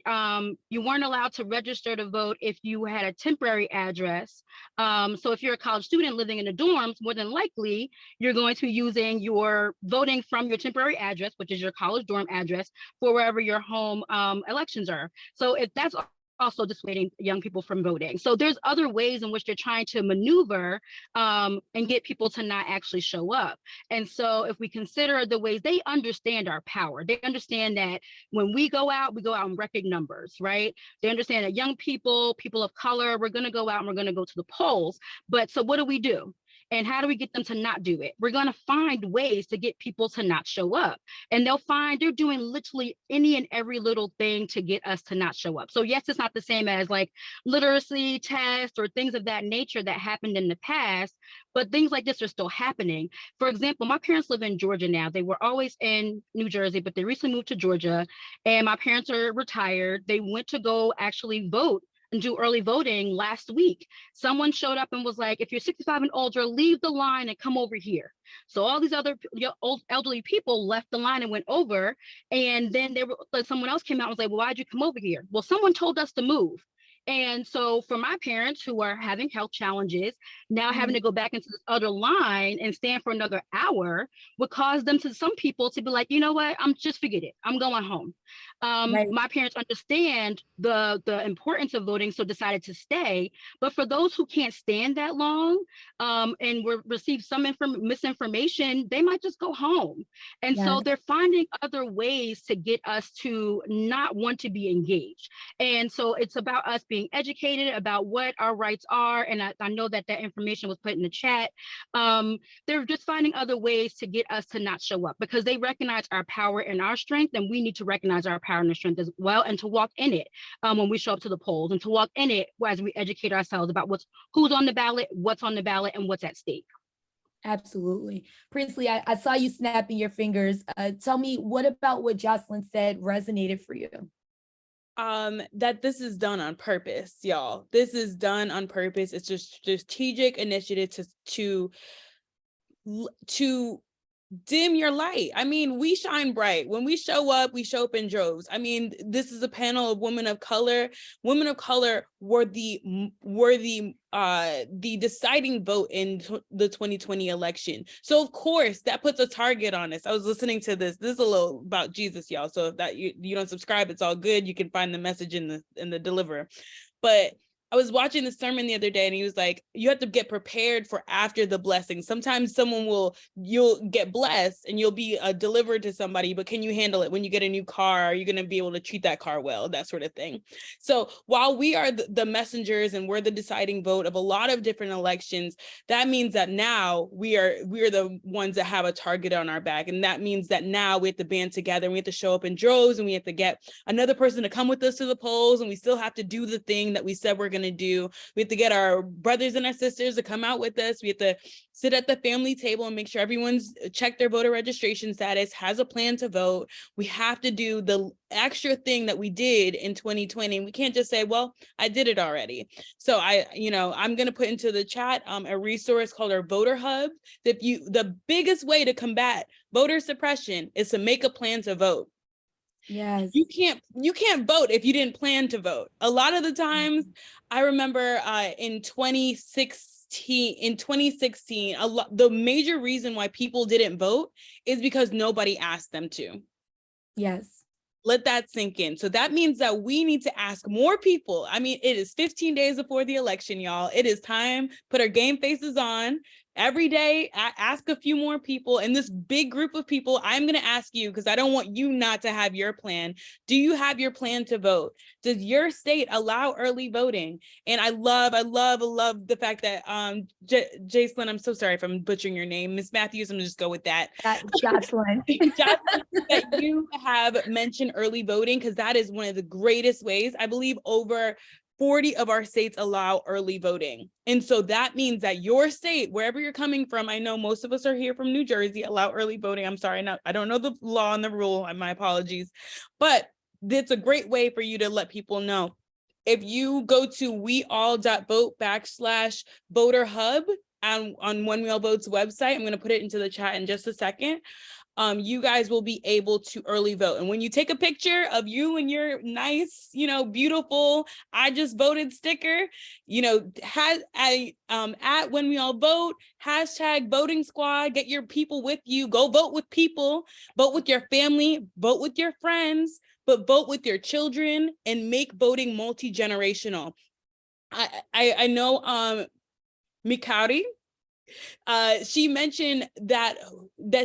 you weren't allowed to register to vote if you had a temporary address. So if you're a college student living in the dorms, more than likely you're going to be using your voting from your temporary address, which is your college dorm address, for wherever your home elections are. So if that's also dissuading young people from voting. So there's other ways in which they're trying to maneuver and get people to not actually show up. And so if we consider the ways they understand our power, they understand that when we go out in record numbers, right? They understand that young people, people of color, we're going to go out and we're going to go to the polls. But so what do? And how do we get them to not do it? We're going to find ways to get people to not show up. And they'll find they're doing literally any and every little thing to get us to not show up. So yes, it's not the same as like literacy tests or things of that nature that happened in the past, but things like this are still happening. For example, my parents live in Georgia now. They were always in New Jersey, but they recently moved to Georgia, and my parents are retired. They went to go actually vote and do early voting last week. Someone showed up and was like, if you're 65 and older, leave the line and come over here. So all these other old elderly people left the line and went over. And then they were like, someone else came out and was like, well, why'd you come over here? Well, someone told us to move. And so for my parents who are having health challenges, now having to go back into this other line and stand for another hour would cause them, to some people, to be like, you know what, just forget it. I'm going home. Right. My parents understand the importance of voting, so decided to stay. But for those who can't stand that long and receive some misinformation, they might just go home. And so they're finding other ways to get us to not want to be engaged. And so it's about us being educated about what our rights are. And I know that information was put in the chat. They're just finding other ways to get us to not show up, because they recognize our power and our strength, and we need to recognize our power and our strength as well, and to walk in it when we show up to the polls, and to walk in it as we educate ourselves about who's on the ballot, what's on the ballot, and what's at stake. Absolutely. Priestley, I saw you snapping your fingers. Tell me, what about what Jocelyn said resonated for you? That this is done on purpose, y'all. This is done on purpose. It's just strategic initiative to dim your light. I mean, we shine bright. When we show up in droves. I mean, this is a panel of women of color. Women of color were the deciding vote in the 2020 election. So of course that puts a target on us. I was listening to this. This is a little about Jesus, y'all. So if that you don't subscribe, it's all good. You can find the message in the deliverer. But I was watching the sermon the other day, and he was like, you have to get prepared for after the blessing. Sometimes you'll get blessed and you'll be delivered to somebody, but can you handle it when you get a new car? Are you going to be able to treat that car well? That sort of thing. So while we are the messengers and we're the deciding vote of a lot of different elections, that means that now we are the ones that have a target on our back. And that means that now we have to band together and we have to show up in droves, and we have to get another person to come with us to the polls, and we still have to do the thing that we said we're going to do. We have to get our brothers and our sisters to come out with us. We have to sit at the family table and make sure everyone's checked their voter registration status, has a plan to vote. We have to do the extra thing that we did in 2020. We can't just say, well, I did it already. So I'm going to put into the chat a resource called our Voter Hub. The biggest way to combat voter suppression is to make a plan to vote. Yes. You can't vote if you didn't plan to vote. A lot of the times, I remember in 2016, the major reason why people didn't vote is because nobody asked them to. Yes. Let that sink in. So that means that we need to ask more people. I mean, it is 15 days before the election, y'all. It is time, put our game faces on. Every day, ask a few more people. And this big group of people, I'm going to ask you, because I don't want you not to have your plan. Do you have your plan to vote? Does your state allow early voting? And I love the fact that Jacelyn, I'm so sorry if I'm butchering your name, Miss Matthews, I'm going to just go with that. Jocelyn. Jocelyn, that you have mentioned early voting, because that is one of the greatest ways. I believe over 40 of our states allow early voting. And so that means that your state, wherever you're coming from, I know most of us are here from New Jersey, allow early voting. I'm sorry, I don't know the law and the rule, my apologies. But it's a great way for you to let people know. If you go to weall.vote/voter hub on When We All Vote's website, I'm going to put it into the chat in just a second. You guys will be able to early vote. And when you take a picture of you and your nice, beautiful, I just voted sticker, at When We All Vote, #voting squad, get your people with you, go vote with people, vote with your family, vote with your friends, but vote with your children and make voting multi-generational. I know McCloud, she mentioned that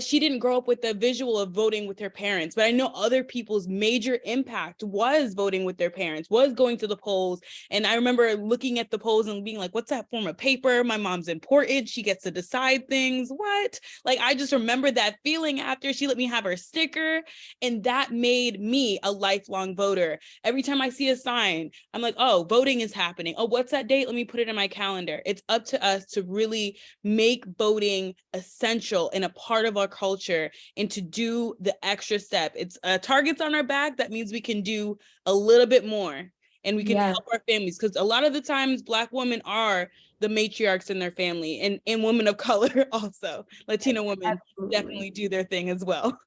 she didn't grow up with the visual of voting with her parents, but I know other people's major impact was voting with their parents, was going to the polls. And I remember looking at the polls and being like, what's that form of paper? My mom's important. She gets to decide things. What? Like, I just remember that feeling after she let me have her sticker. And that made me a lifelong voter. Every time I see a sign, I'm like, oh, voting is happening. Oh, what's that date? Let me put it in my calendar. It's up to us to really make voting essential and a part of our culture, and to do the extra step. It's targets on our back. That means we can do a little bit more, and we can help our families, because a lot of the times Black women are the matriarchs in their family, and women of color also. Latino women definitely do their thing as well.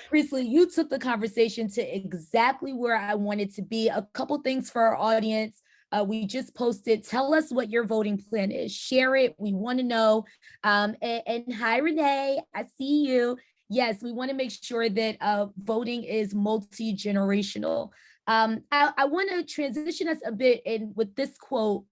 Priestley, you took the conversation to exactly where I wanted to be. A couple things for our audience. We just posted, tell us what your voting plan is. Share it. We want to know. And hi, Renee, I see you. Yes, we want to make sure that voting is multi-generational. I want to transition us a bit in with this quote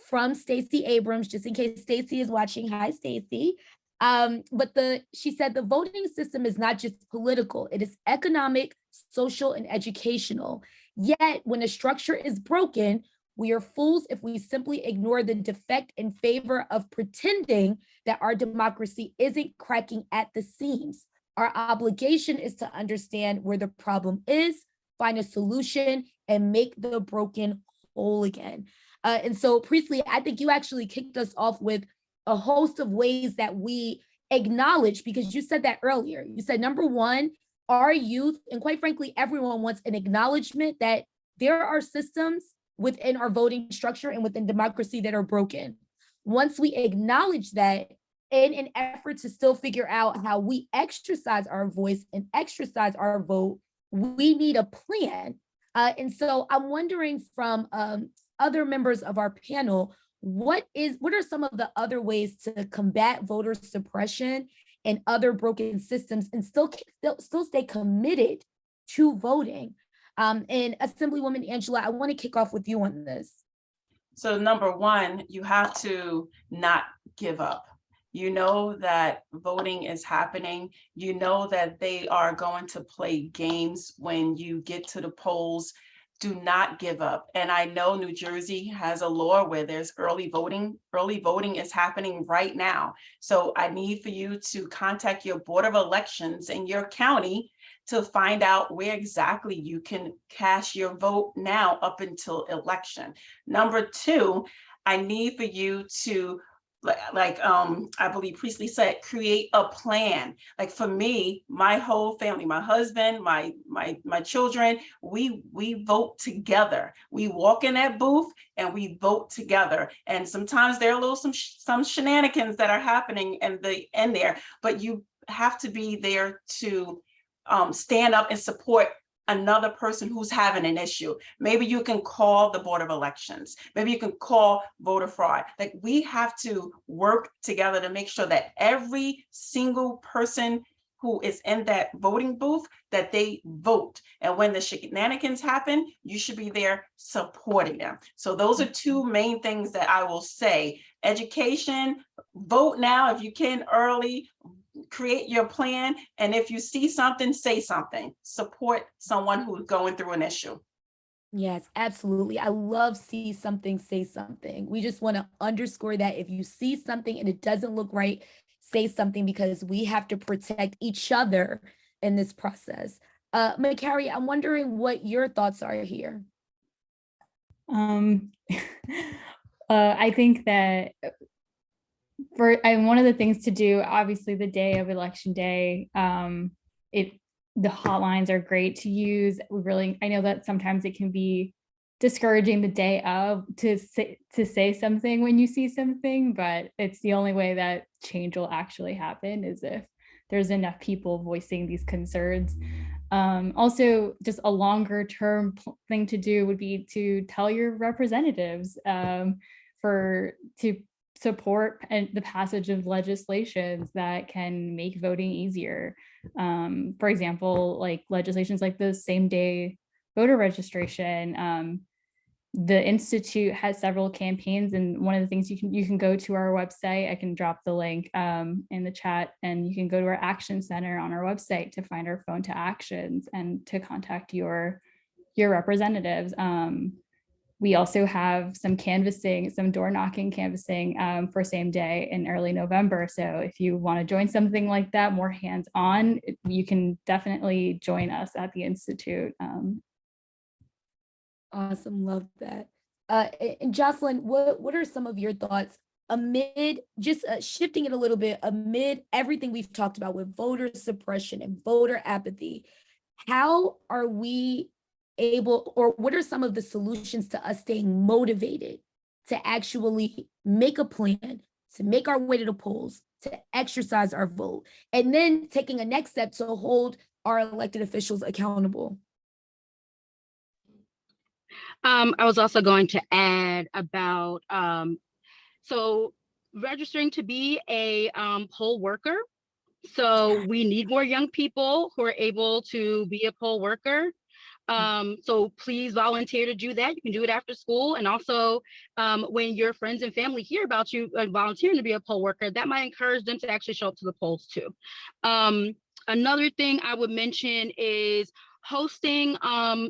from Stacey Abrams, just in case Stacey is watching. Hi, Stacey. But she said the voting system is not just political, it is economic, social, and educational. Yet when a structure is broken, we are fools if we simply ignore the defect in favor of pretending that our democracy isn't cracking at the seams. Our obligation is to understand where the problem is, find a solution, and make the broken whole again. And so, Priestley, I think you actually kicked us off with a host of ways that we acknowledge, because you said that earlier. You said, number one, our youth, and quite frankly, everyone wants an acknowledgement that there are systems within our voting structure and within democracy that are broken. Once we acknowledge that, in an effort to still figure out how we exercise our voice and exercise our vote, we need a plan. And so I'm wondering from other members of our panel, what are some of the other ways to combat voter suppression and other broken systems and still stay committed to voting? And Assemblywoman Angela, I want to kick off with you on this. So number one, you have to not give up. You know that voting is happening. You know that they are going to play games when you get to the polls. Do not give up. And I know New Jersey has a law where there's early voting. Early voting is happening right now. So I need for you to contact your Board of Elections in your county to find out where exactly you can cast your vote now up until election. Number two, I need for you to, I believe Priestley said, create a plan. Like for me, my whole family, my husband, my children, we vote together. We walk in that booth and we vote together. And sometimes there are some shenanigans that are happening in there, but you have to be there to stand up and support another person who's having an issue. Maybe you can call the Board of Elections. Maybe you can call voter fraud. Like we have to work together to make sure that every single person who is in that voting booth, that they vote. And when the shenanigans happen, you should be there supporting them. So those are two main things that I will say. Education, vote now if you can early, create your plan, and if you see something, say something. Support someone who's going through an issue. Yes, absolutely. I love see something, say something. We just want to underscore that if you see something and it doesn't look right, say something, because we have to protect each other in this process. McCary, I'm wondering what your thoughts are here. I think that one of the things to do, obviously the day of election day, the hotlines are great to use. I know that sometimes it can be discouraging the day of to say something when you see something, but it's the only way that change will actually happen is if there's enough people voicing these concerns. Also, just a longer term thing to do would be to tell your representatives to support the passage of legislations that can make voting easier. For example, like legislations like the same day voter registration. The Institute has several campaigns, and one of the things you can go to our website. I can drop the link in the chat, and you can go to our action center on our website to find our phone to actions and to contact your representatives. We also have some door knocking canvassing for same day in early November. So if you want to join something like that, more hands-on, you can definitely join us at the Institute. Awesome, love that. And Jocelyn, what are some of your thoughts amid just shifting it a little bit, amid everything we've talked about with voter suppression and voter apathy? How are we able, or what are some of the solutions to us staying motivated to actually make a plan, to make our way to the polls, to exercise our vote, and then taking a next step to hold our elected officials accountable? I was also going to add about, so registering to be a poll worker. So we need more young people who are able to be a poll worker. So please volunteer to do that. You can do it after school. And also when your friends and family hear about you volunteering to be a poll worker, that might encourage them to actually show up to the polls too. Another thing I would mention is hosting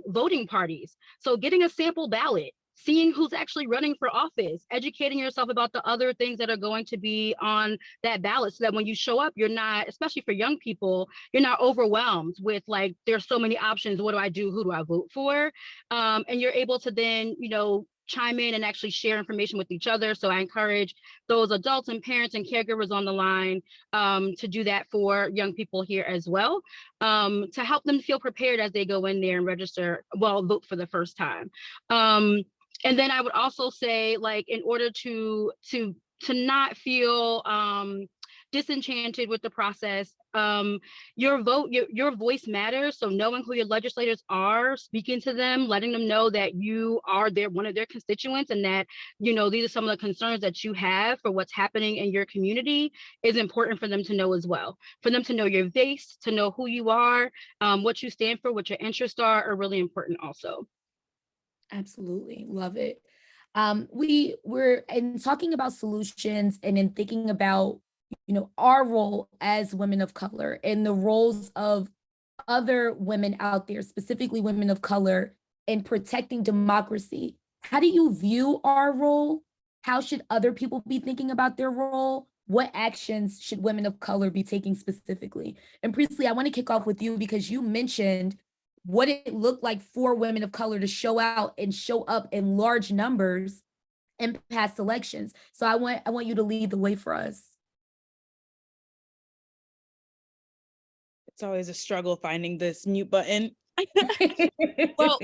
voting parties. So getting a sample ballot, seeing who's actually running for office, educating yourself about the other things that are going to be on that ballot, so that when you show up, you're not, especially for young people, you're not overwhelmed with like, there's so many options. What do I do? Who do I vote for? And you're able to then, chime in and actually share information with each other. So I encourage those adults and parents and caregivers on the line to do that for young people here as well, to help them feel prepared as they go in there and vote for the first time. And then I would also say, like, in order to not feel disenchanted with the process, your voice matters. So knowing who your legislators are, speaking to them, letting them know that you are one of their constituents, and that, these are some of the concerns that you have for what's happening in your community, is important for them to know as well. For them to know your base, to know who you are, what you stand for, what your interests are really important also. Absolutely. Love it. We're in talking about solutions and in thinking about, our role as women of color and the roles of other women out there, specifically women of color, in protecting democracy. How do you view our role? How should other people be thinking about their role? What actions should women of color be taking specifically? And Priestley, I want to kick off with you because you mentioned what it looked like for women of color to show out and show up in large numbers in past elections. So I want you to lead the way for us. It's always a struggle finding this mute button. Well,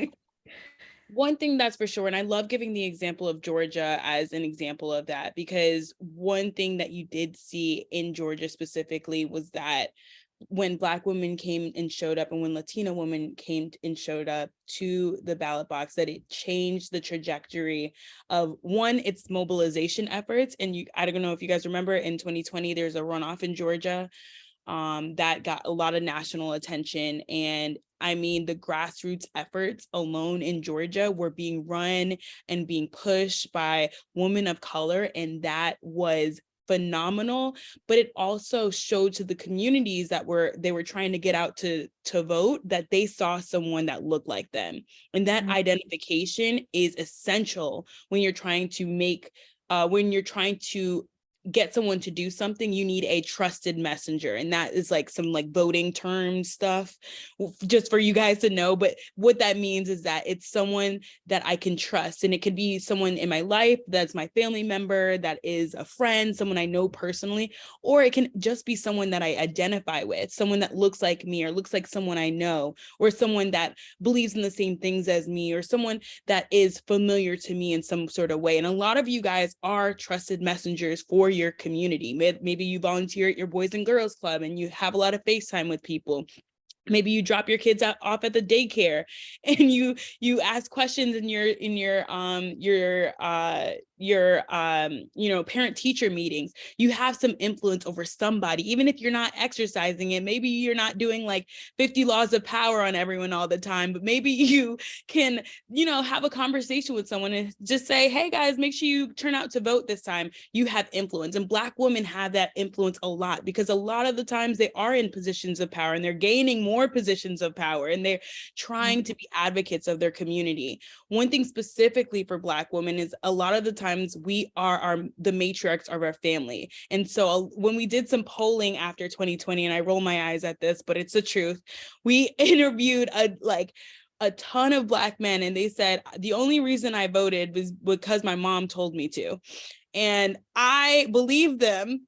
one thing that's for sure, and I love giving the example of Georgia as an example of that, because one thing that you did see in Georgia specifically was that when Black women came and showed up, and when Latina women came and showed up to the ballot box, that it changed the trajectory of, one, its mobilization efforts. And I don't know if you guys remember, in 2020, there's a runoff in Georgia that got a lot of national attention. And I mean, the grassroots efforts alone in Georgia were being run and being pushed by women of color, and that was phenomenal. But it also showed to the communities that they were trying to get out to vote, that they saw someone that looked like them. And that identification is essential when you're trying to get someone to do something. You need a trusted messenger, and that is like some voting term stuff just for you guys to know. But what that means is that it's someone that I can trust, and it could be someone in my life that's my family member, that is a friend, someone I know personally, or it can just be someone that I identify with, someone that looks like me or looks like someone I know, or someone that believes in the same things as me, or someone that is familiar to me in some sort of way. And a lot of you guys are trusted messengers for your community. Maybe you volunteer at your Boys and Girls Club and you have a lot of FaceTime with people. Maybe you drop your kids off at the daycare and you ask questions in your parent teacher meetings. You have some influence over somebody, even if you're not exercising it. Maybe you're not doing 50 laws of power on everyone all the time, but maybe you can, have a conversation with someone and just say, hey guys, make sure you turn out to vote this time. You have influence, and Black women have that influence a lot, because a lot of the times they are in positions of power and they're gaining more positions of power, and they're trying to be advocates of their community. One thing specifically for Black women is a lot of the times we are the matriarchs of our family. And so when we did some polling after 2020, and I roll my eyes at this, but it's the truth, we interviewed a ton of Black men, and they said, the only reason I voted was because my mom told me to. And I believe them.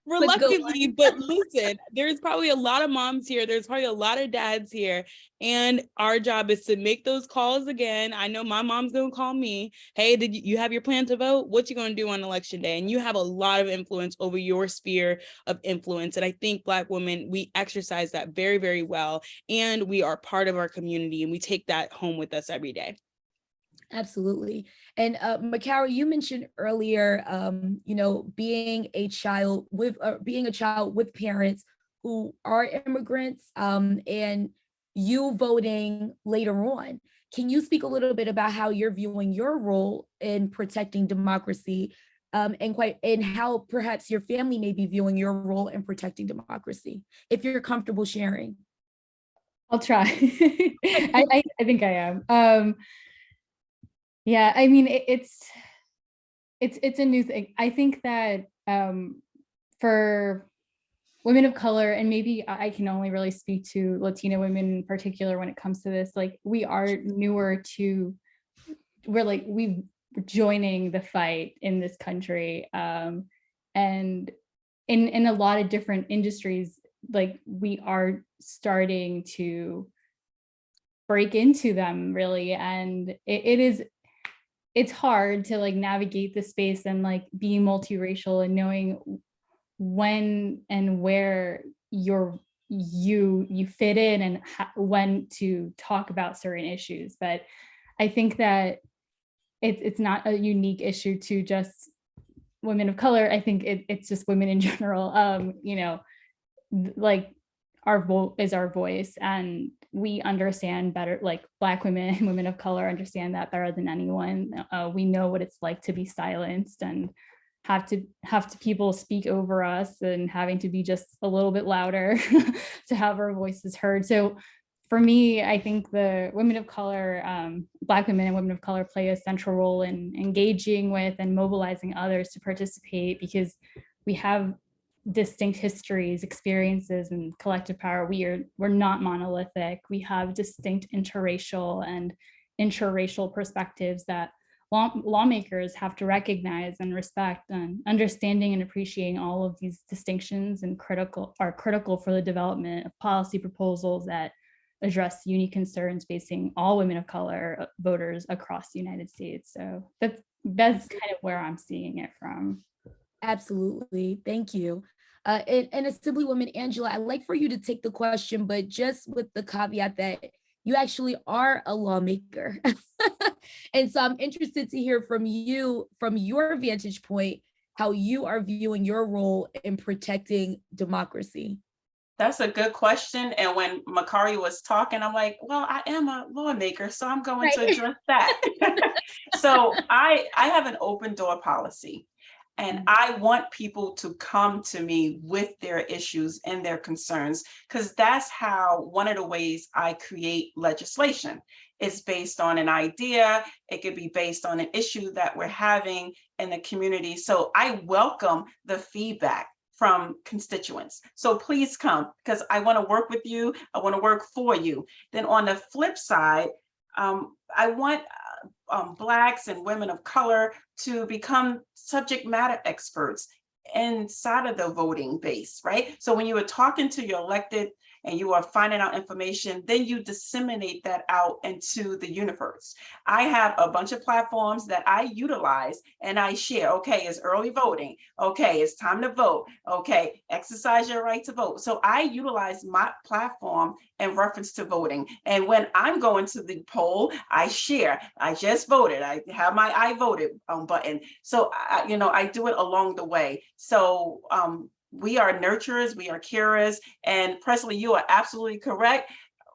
Reluctantly, but listen, there's probably a lot of moms here, there's probably a lot of dads here, and our job is to make those calls again. I know my mom's gonna call me, hey, did you have your plan to vote? What you gonna do on election day? And you have a lot of influence over your sphere of influence, and I think Black women, we exercise that very, very well, and we are part of our community, and we take that home with us every day. Absolutely. And McCloud, you mentioned earlier, being a child with parents who are immigrants, and you voting later on. Can you speak a little bit about how you're viewing your role in protecting democracy, and how perhaps your family may be viewing your role in protecting democracy, if you're comfortable sharing? I'll try. I think I am. Yeah, I mean, it's a new thing. I think that for women of color, and maybe I can only really speak to Latina women in particular when it comes to this, we are newer to, we're joining the fight in this country. And in a lot of different industries, we are starting to break into them really. And it is, it's hard to like navigate the space and like being multiracial and knowing when and where you fit in and when to talk about certain issues. But I think that it's not a unique issue to just women of color. I think it's just women in general. You know, like our vote is our voice, and we understand better, like Black women and women of color understand that better than anyone. We know what it's like to be silenced and have to people speak over us and having to be just a little bit louder to have our voices heard. So for me, I think the women of color, Black women and women of color play a central role in engaging with and mobilizing others to participate, because we have distinct histories, experiences, and collective power. We're not monolithic. We have distinct interracial and intraracial perspectives that lawmakers have to recognize and respect, and understanding and appreciating all of these distinctions and are critical for the development of policy proposals that address unique concerns facing all women of color voters across the United States. So that's kind of where I'm seeing it from. Absolutely. Thank you. And Assemblywoman Angela, I'd like for you to take the question, but just with the caveat that you actually are a lawmaker. And so I'm interested to hear from you, from your vantage point, how you are viewing your role in protecting democracy. That's a good question. And when Makari was talking, I'm like, well, I am a lawmaker, so I'm going to address that. So I have an open door policy. And I want people to come to me with their issues and their concerns, because that's how one of the ways I create legislation is based on an idea. It could be based on an issue that we're having in the community. So I welcome the feedback from constituents. So please come, because I want to work with you. I want to work for you. Then on the flip side, I want Blacks and women of color to become subject matter experts inside of the voting base, right? So when you are talking to your elected and you are finding out information, then you disseminate that out into the universe. I have a bunch of platforms that I utilize and I share. Okay, it's early voting. Okay, it's time to vote. Okay, exercise your right to vote. So I utilize my platform in reference to voting. And when I'm going to the poll, I share. I just voted. I have my I voted button. So I do it along the way. So we are nurturers, we are carers, and Presley, you are absolutely correct,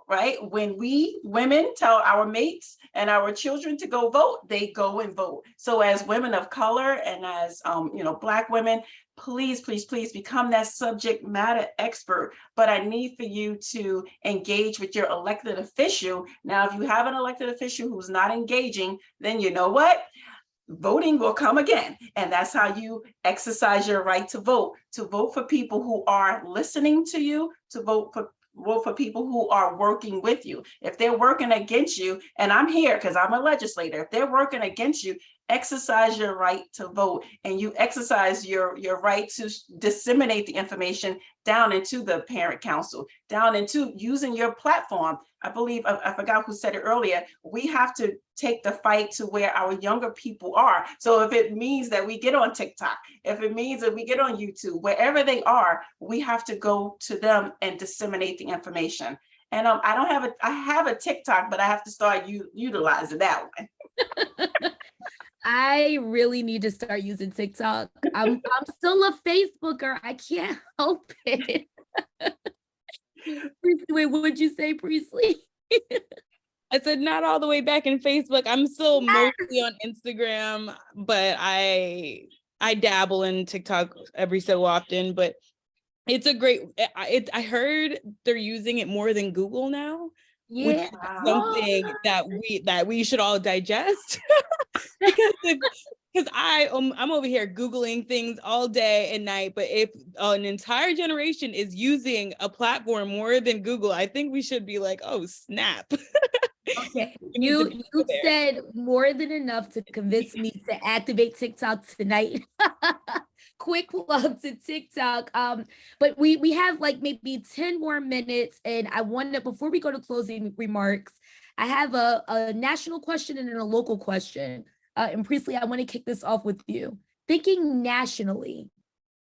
right? When we women tell our mates and our children to go vote, they go and vote. So as women of color and as Black women, please, please, please become that subject matter expert. But I need for you to engage with your elected official. Now, if you have an elected official who's not engaging, then you know what? Voting will come again. And that's how you exercise your right to vote for people who are listening to you, to vote for people who are working with you. If they're working against you, and I'm here because I'm a legislator, if they're working against you, exercise your right to vote, and you exercise your right to disseminate the information down into the parent council, down into using your platform. I believe, I forgot who said it earlier, we have to take the fight to where our younger people are. So if it means that we get on TikTok, if it means that we get on YouTube, wherever they are, we have to go to them and disseminate the information. And I have a TikTok, but I have to start utilizing that one. I really need to start using TikTok. I'm still a Facebooker. I can't help it. Wait, what would you say, Priestley? I said not all the way back in Facebook. I'm still mostly on Instagram, but I dabble in TikTok every so often. But it's a great. I heard they're using it more than Google now, which is something that we should all digest. Because I'm over here Googling things all day and night, but if an entire generation is using a platform more than Google, I think we should be like, oh, snap. Okay, you said more than enough to convince me to activate TikTok tonight. Quick plug to TikTok. But we have like maybe 10 more minutes, and I want to, before we go to closing remarks, I have a national question and then a local question. And Priestley, I want to kick this off with you. Thinking nationally,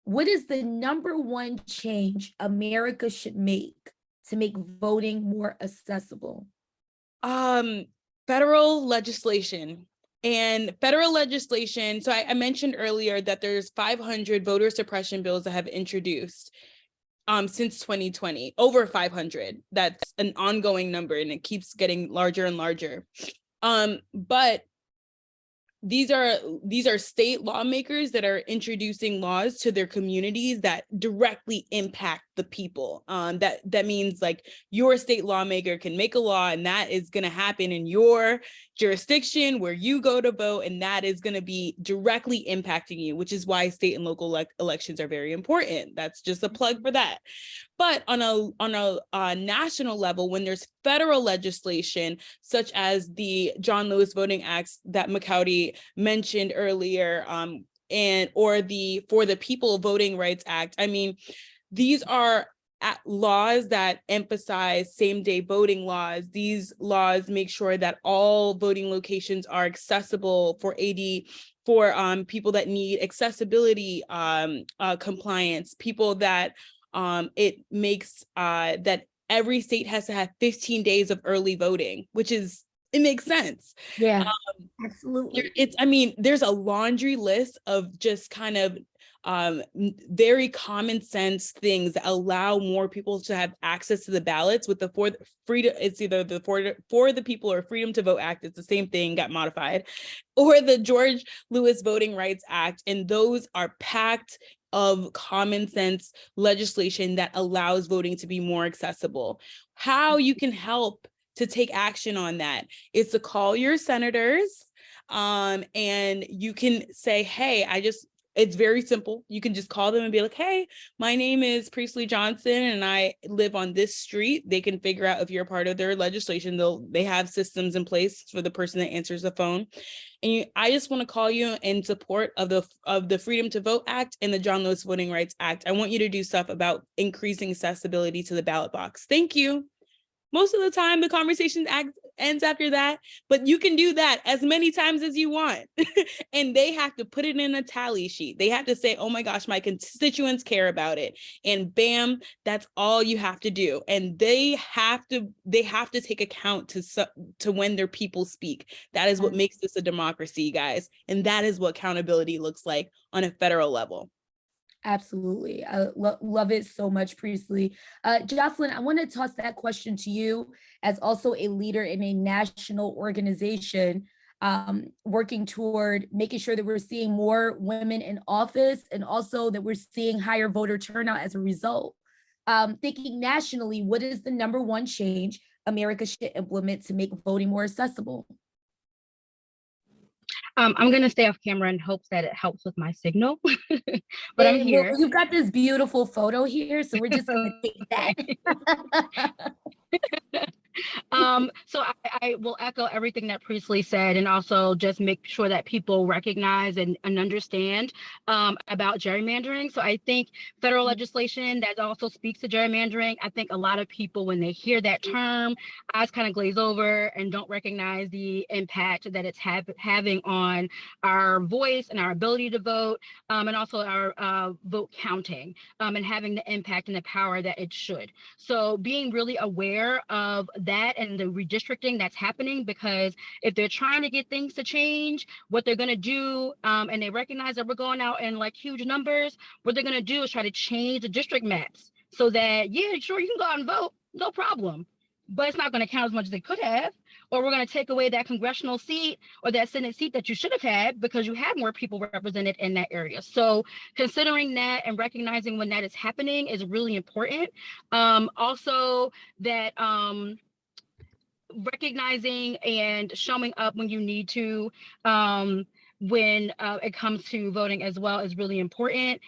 what is the #1 change America should make to make voting more accessible? Federal legislation. And federal legislation, so I mentioned earlier that there's 500 voter suppression bills that have introduced since 2020, over 500. That's an ongoing number and it keeps getting larger and larger. But these are state lawmakers that are introducing laws to their communities that directly impact the people. That means like your state lawmaker can make a law and that is going to happen in your jurisdiction where you go to vote, and that is going to be directly impacting you, which is why state and local elections are very important. That's just a plug for that. But on a national level, when there's federal legislation, such as the John Lewis Voting Acts that McCloud mentioned earlier, or the For the People Voting Rights Act, I mean, these are laws that emphasize same-day voting laws. These laws make sure that all voting locations are accessible for people that need accessibility compliance, people that it makes that every state has to have 15 days of early voting, it makes sense. Yeah, absolutely. There's a laundry list of just kind of very common sense things that allow more people to have access to the ballots. With the it's either the For the People or Freedom to Vote Act. It's the same thing, got modified, or the George Lewis Voting Rights Act. And those are packed of common sense legislation that allows voting to be more accessible. How you can help to take action on that is to call your senators, and you can say, hey, it's very simple. You can just call them and be like, hey, my name is Priestley Johnson and I live on this street. They can figure out if you're part of their legislation. They have systems in place for the person that answers the phone. And I just want to call you in support of the Freedom to Vote Act and the John Lewis Voting Rights Act. I want you to do stuff about increasing accessibility to the ballot box. Thank you. Most of the time, the conversation ends after that, but you can do that as many times as you want. And they have to put it in a tally sheet. They have to say, oh my gosh, my constituents care about it. And bam, that's all you have to do. And they have to take account to when their people speak. That is what makes this a democracy, guys. And that is what accountability looks like on a federal level. Absolutely. I love it so much, Priestley. Jocelyn, I want to toss that question to you as also a leader in a national organization working toward making sure that we're seeing more women in office and also that we're seeing higher voter turnout as a result. Thinking nationally, what is the #1 change America should implement to make voting more accessible? I'm going to stay off camera in hopes that it helps with my signal, but I'm here. Well, you've got this beautiful photo here, so we're just going to take that. So I will echo everything that Priestley said, and also just make sure that people recognize and understand about gerrymandering. So I think federal legislation that also speaks to gerrymandering, I think a lot of people, when they hear that term, eyes kind of glaze over and don't recognize the impact that it's having on our voice and our ability to vote, and also our vote counting, and having the impact and the power that it should. So being really aware of that and the redistricting that's happening, because if they're trying to get things to change, what they're going to do, and they recognize that we're going out in like huge numbers, what they're going to do is try to change the district maps so that, yeah, sure, you can go out and vote, no problem, but it's not going to count as much as they could have. Or we're going to take away that congressional seat or that Senate seat that you should have had because you had more people represented in that area. So considering that and recognizing when that is happening is really important. Also that recognizing and showing up when you need to, when it comes to voting as well, is really important.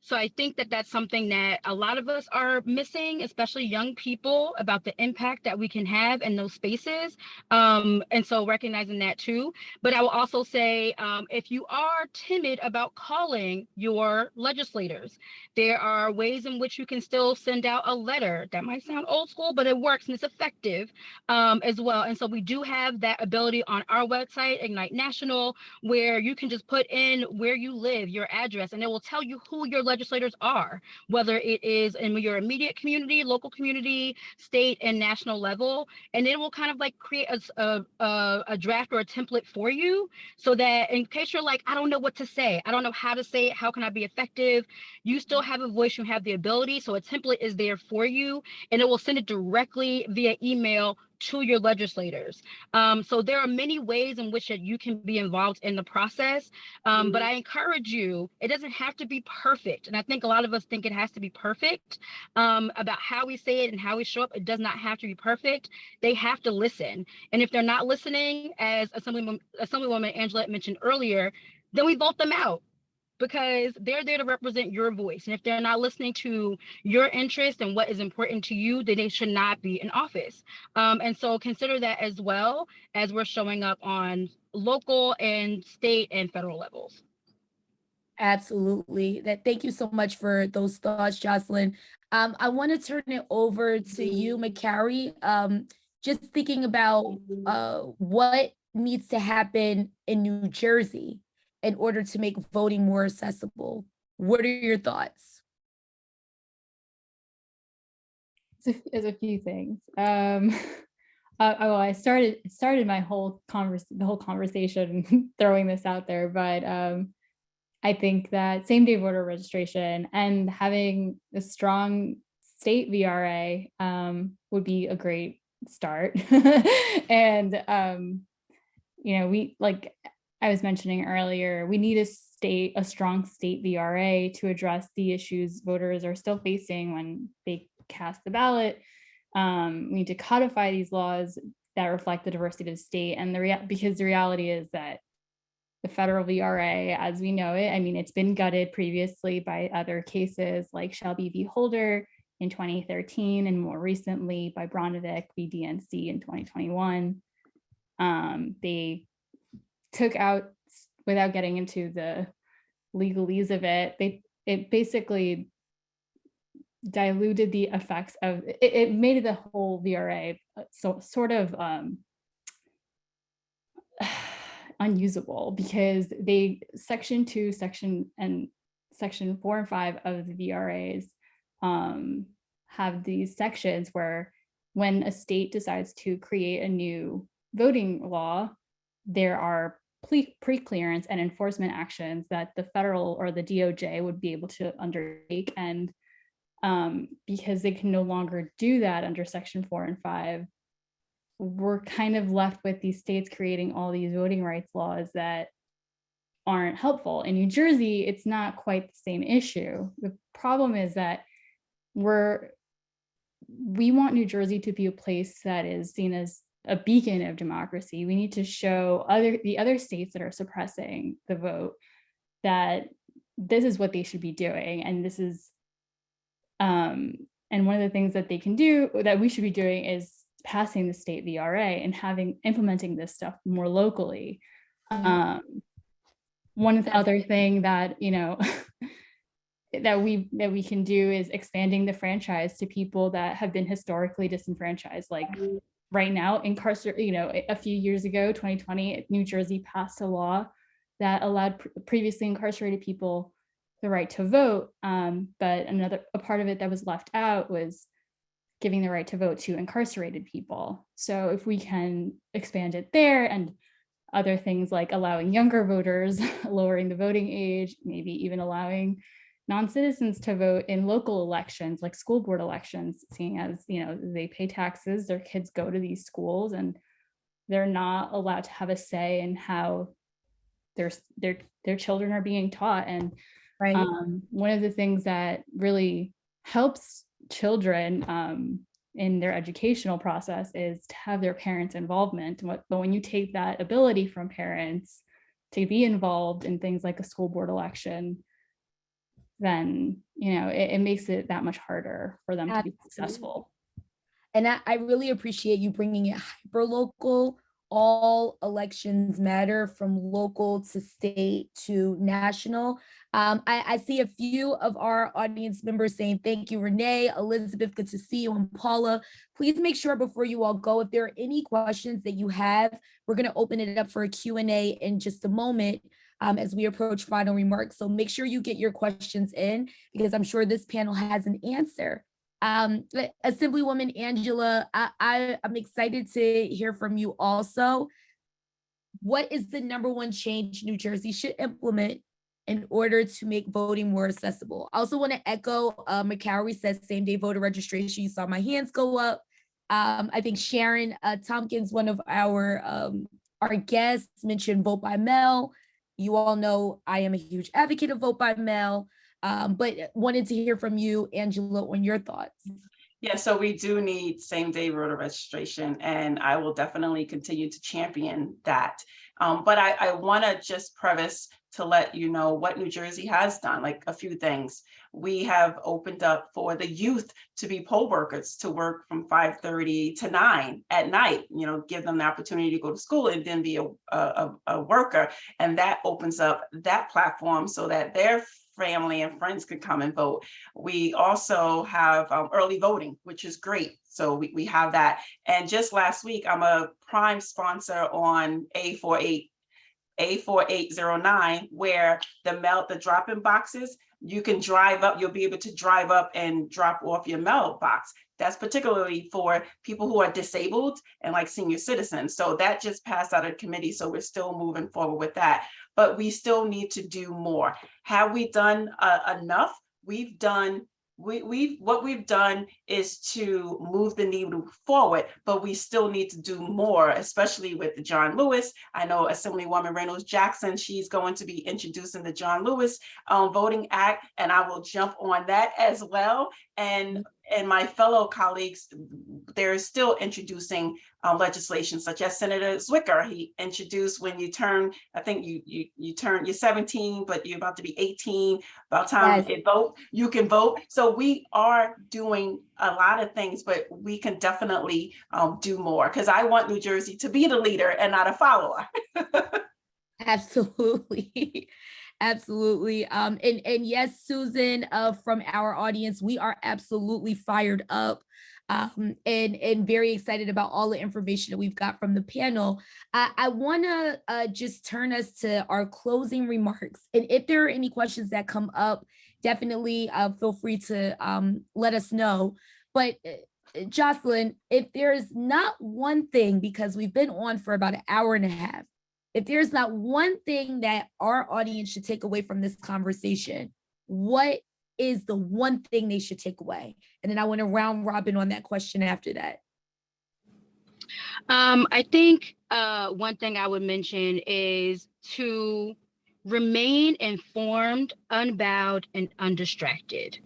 So I think that that's something that a lot of us are missing, especially young people, about the impact that we can have in those spaces. And so recognizing that too. But I will also say, if you are timid about calling your legislators, there are ways in which you can still send out a letter. That might sound old school, but it works and it's effective as well. And so we do have that ability on our website, Ignite National, where you can just put in where you live, your address, and it will tell you who your legislators are, whether it is in your immediate community, local community, state, and national level. And it will kind of like create a draft or a template for you, so that in case you're like, I don't know what to say, I don't know how to say it, how can I be effective? You still have a voice, you have the ability. So a template is there for you, and it will send it directly via email to your legislators. So there are many ways in which you can be involved in the process. But I encourage you, it doesn't have to be perfect. And I think a lot of us think it has to be perfect about how we say it and how we show up. It does not have to be perfect. They have to listen. And if they're not listening, as Assemblywoman Angela mentioned earlier, then we vote them out, because they're there to represent your voice. And if they're not listening to your interest and what is important to you, then they should not be in office. And so consider that as well as we're showing up on local and state and federal levels. Absolutely. Thank you so much for those thoughts, Jocelyn. I want to turn it over to you, McCary. Just thinking about what needs to happen in New Jersey in order to make voting more accessible. What are your thoughts? There's a few things. Well, I started my whole conversation throwing this out there, but I think that same-day voter registration and having a strong state VRA would be a great start. And we, like I was mentioning earlier, we need a strong state VRA to address the issues voters are still facing when they cast the ballot. We need to codify these laws that reflect the diversity of the state, and because the reality is that the federal VRA, as we know it, I mean, it's been gutted previously by other cases like Shelby v. Holder in 2013, and more recently by Brondevik v. DNC in 2021. They took out, without getting into the legalese of it, it basically diluted the effects of it made the whole VRA so sort of unusable, because section 2, section 4 and 5 of the VRAs have these sections where when a state decides to create a new voting law, there are pre-clearance and enforcement actions that the federal or the DOJ would be able to undertake. And because they can no longer do that under section 4 and 5, we're kind of left with these states creating all these voting rights laws that aren't helpful. In New Jersey, it's not quite the same issue. The problem is that we want New Jersey to be a place that is seen as a beacon of democracy. We need to show the other states that are suppressing the vote that this is what they should be doing. And this is, and one of the things that they can do, that we should be doing, is passing the state VRA and implementing this stuff more locally. One of the other thing that, that we can do is expanding the franchise to people that have been historically disenfranchised. Like right now, a few years ago, 2020, New Jersey passed a law that allowed previously incarcerated people the right to vote. But a part of it that was left out was giving the right to vote to incarcerated people. So if we can expand it there, and other things like allowing younger voters, lowering the voting age, maybe even allowing non-citizens to vote in local elections, like school board elections, seeing as, they pay taxes, their kids go to these schools, and they're not allowed to have a say in how their children are being taught. And Right. One of the things that really helps children in their educational process is to have their parents' involvement. But when you take that ability from parents to be involved in things like a school board election, then, it makes it that much harder for them to be successful. And I really appreciate you bringing it hyper local. All elections matter, from local to state to national. I see a few of our audience members saying, thank you, Renee, Elizabeth, good to see you, and Paula. Please make sure before you all go, if there are any questions that you have, we're going to open it up for a Q&A in just a moment as we approach final remarks. So make sure you get your questions in, because I'm sure this panel has an answer. Assemblywoman Angela, I'm excited to hear from you also. What is the #1 change New Jersey should implement in order to make voting more accessible? I also want to echo McCloud says same-day voter registration. You saw my hands go up. I think Sharon Tompkins, one of our guests, mentioned vote by mail. You all know I am a huge advocate of vote by mail. But wanted to hear from you, Angela, on your thoughts. Yeah, so we do need same-day voter registration, and I will definitely continue to champion that. But I want to just preface to let you know what New Jersey has done, like a few things. We have opened up for the youth to be poll workers, to work from 5:30 to 9 at night, give them the opportunity to go to school and then be a worker. And that opens up that platform so that their family and friends could come and vote. We also have early voting, which is great. So we have that. And just last week, I'm a prime sponsor on A4809, where the drop-in boxes, you can drive up, you'll be able to drive up and drop off your mailbox. That's particularly for people who are disabled and like senior citizens. So that just passed out of committee. So we're still moving forward with that, but we still need to do more. Have we done enough? What we've done is to move the needle forward, but we still need to do more, especially with the John Lewis. I know Assemblywoman Reynolds Jackson, she's going to be introducing the John Lewis Voting Act, and I will jump on that as well. And my fellow colleagues, they're still introducing legislation, such as Senator Zwicker. He introduced, when you turn, I think you're 17, but you're about to be 18, about time to vote, you can vote. So we are doing a lot of things, but we can definitely do more, because I want New Jersey to be the leader and not a follower. Absolutely. Absolutely. And yes, Susan, from our audience, we are absolutely fired up and very excited about all the information that we've got from the panel. I want to just turn us to our closing remarks. And if there are any questions that come up, definitely feel free to let us know. But Jocelyn, if there's not one thing, because we've been on for about an hour and a half, if there's not one thing that our audience should take away from this conversation, what is the one thing they should take away? And then I want to round robin on that question after that. I think one thing I would mention is to remain informed, unbowed, and undistracted.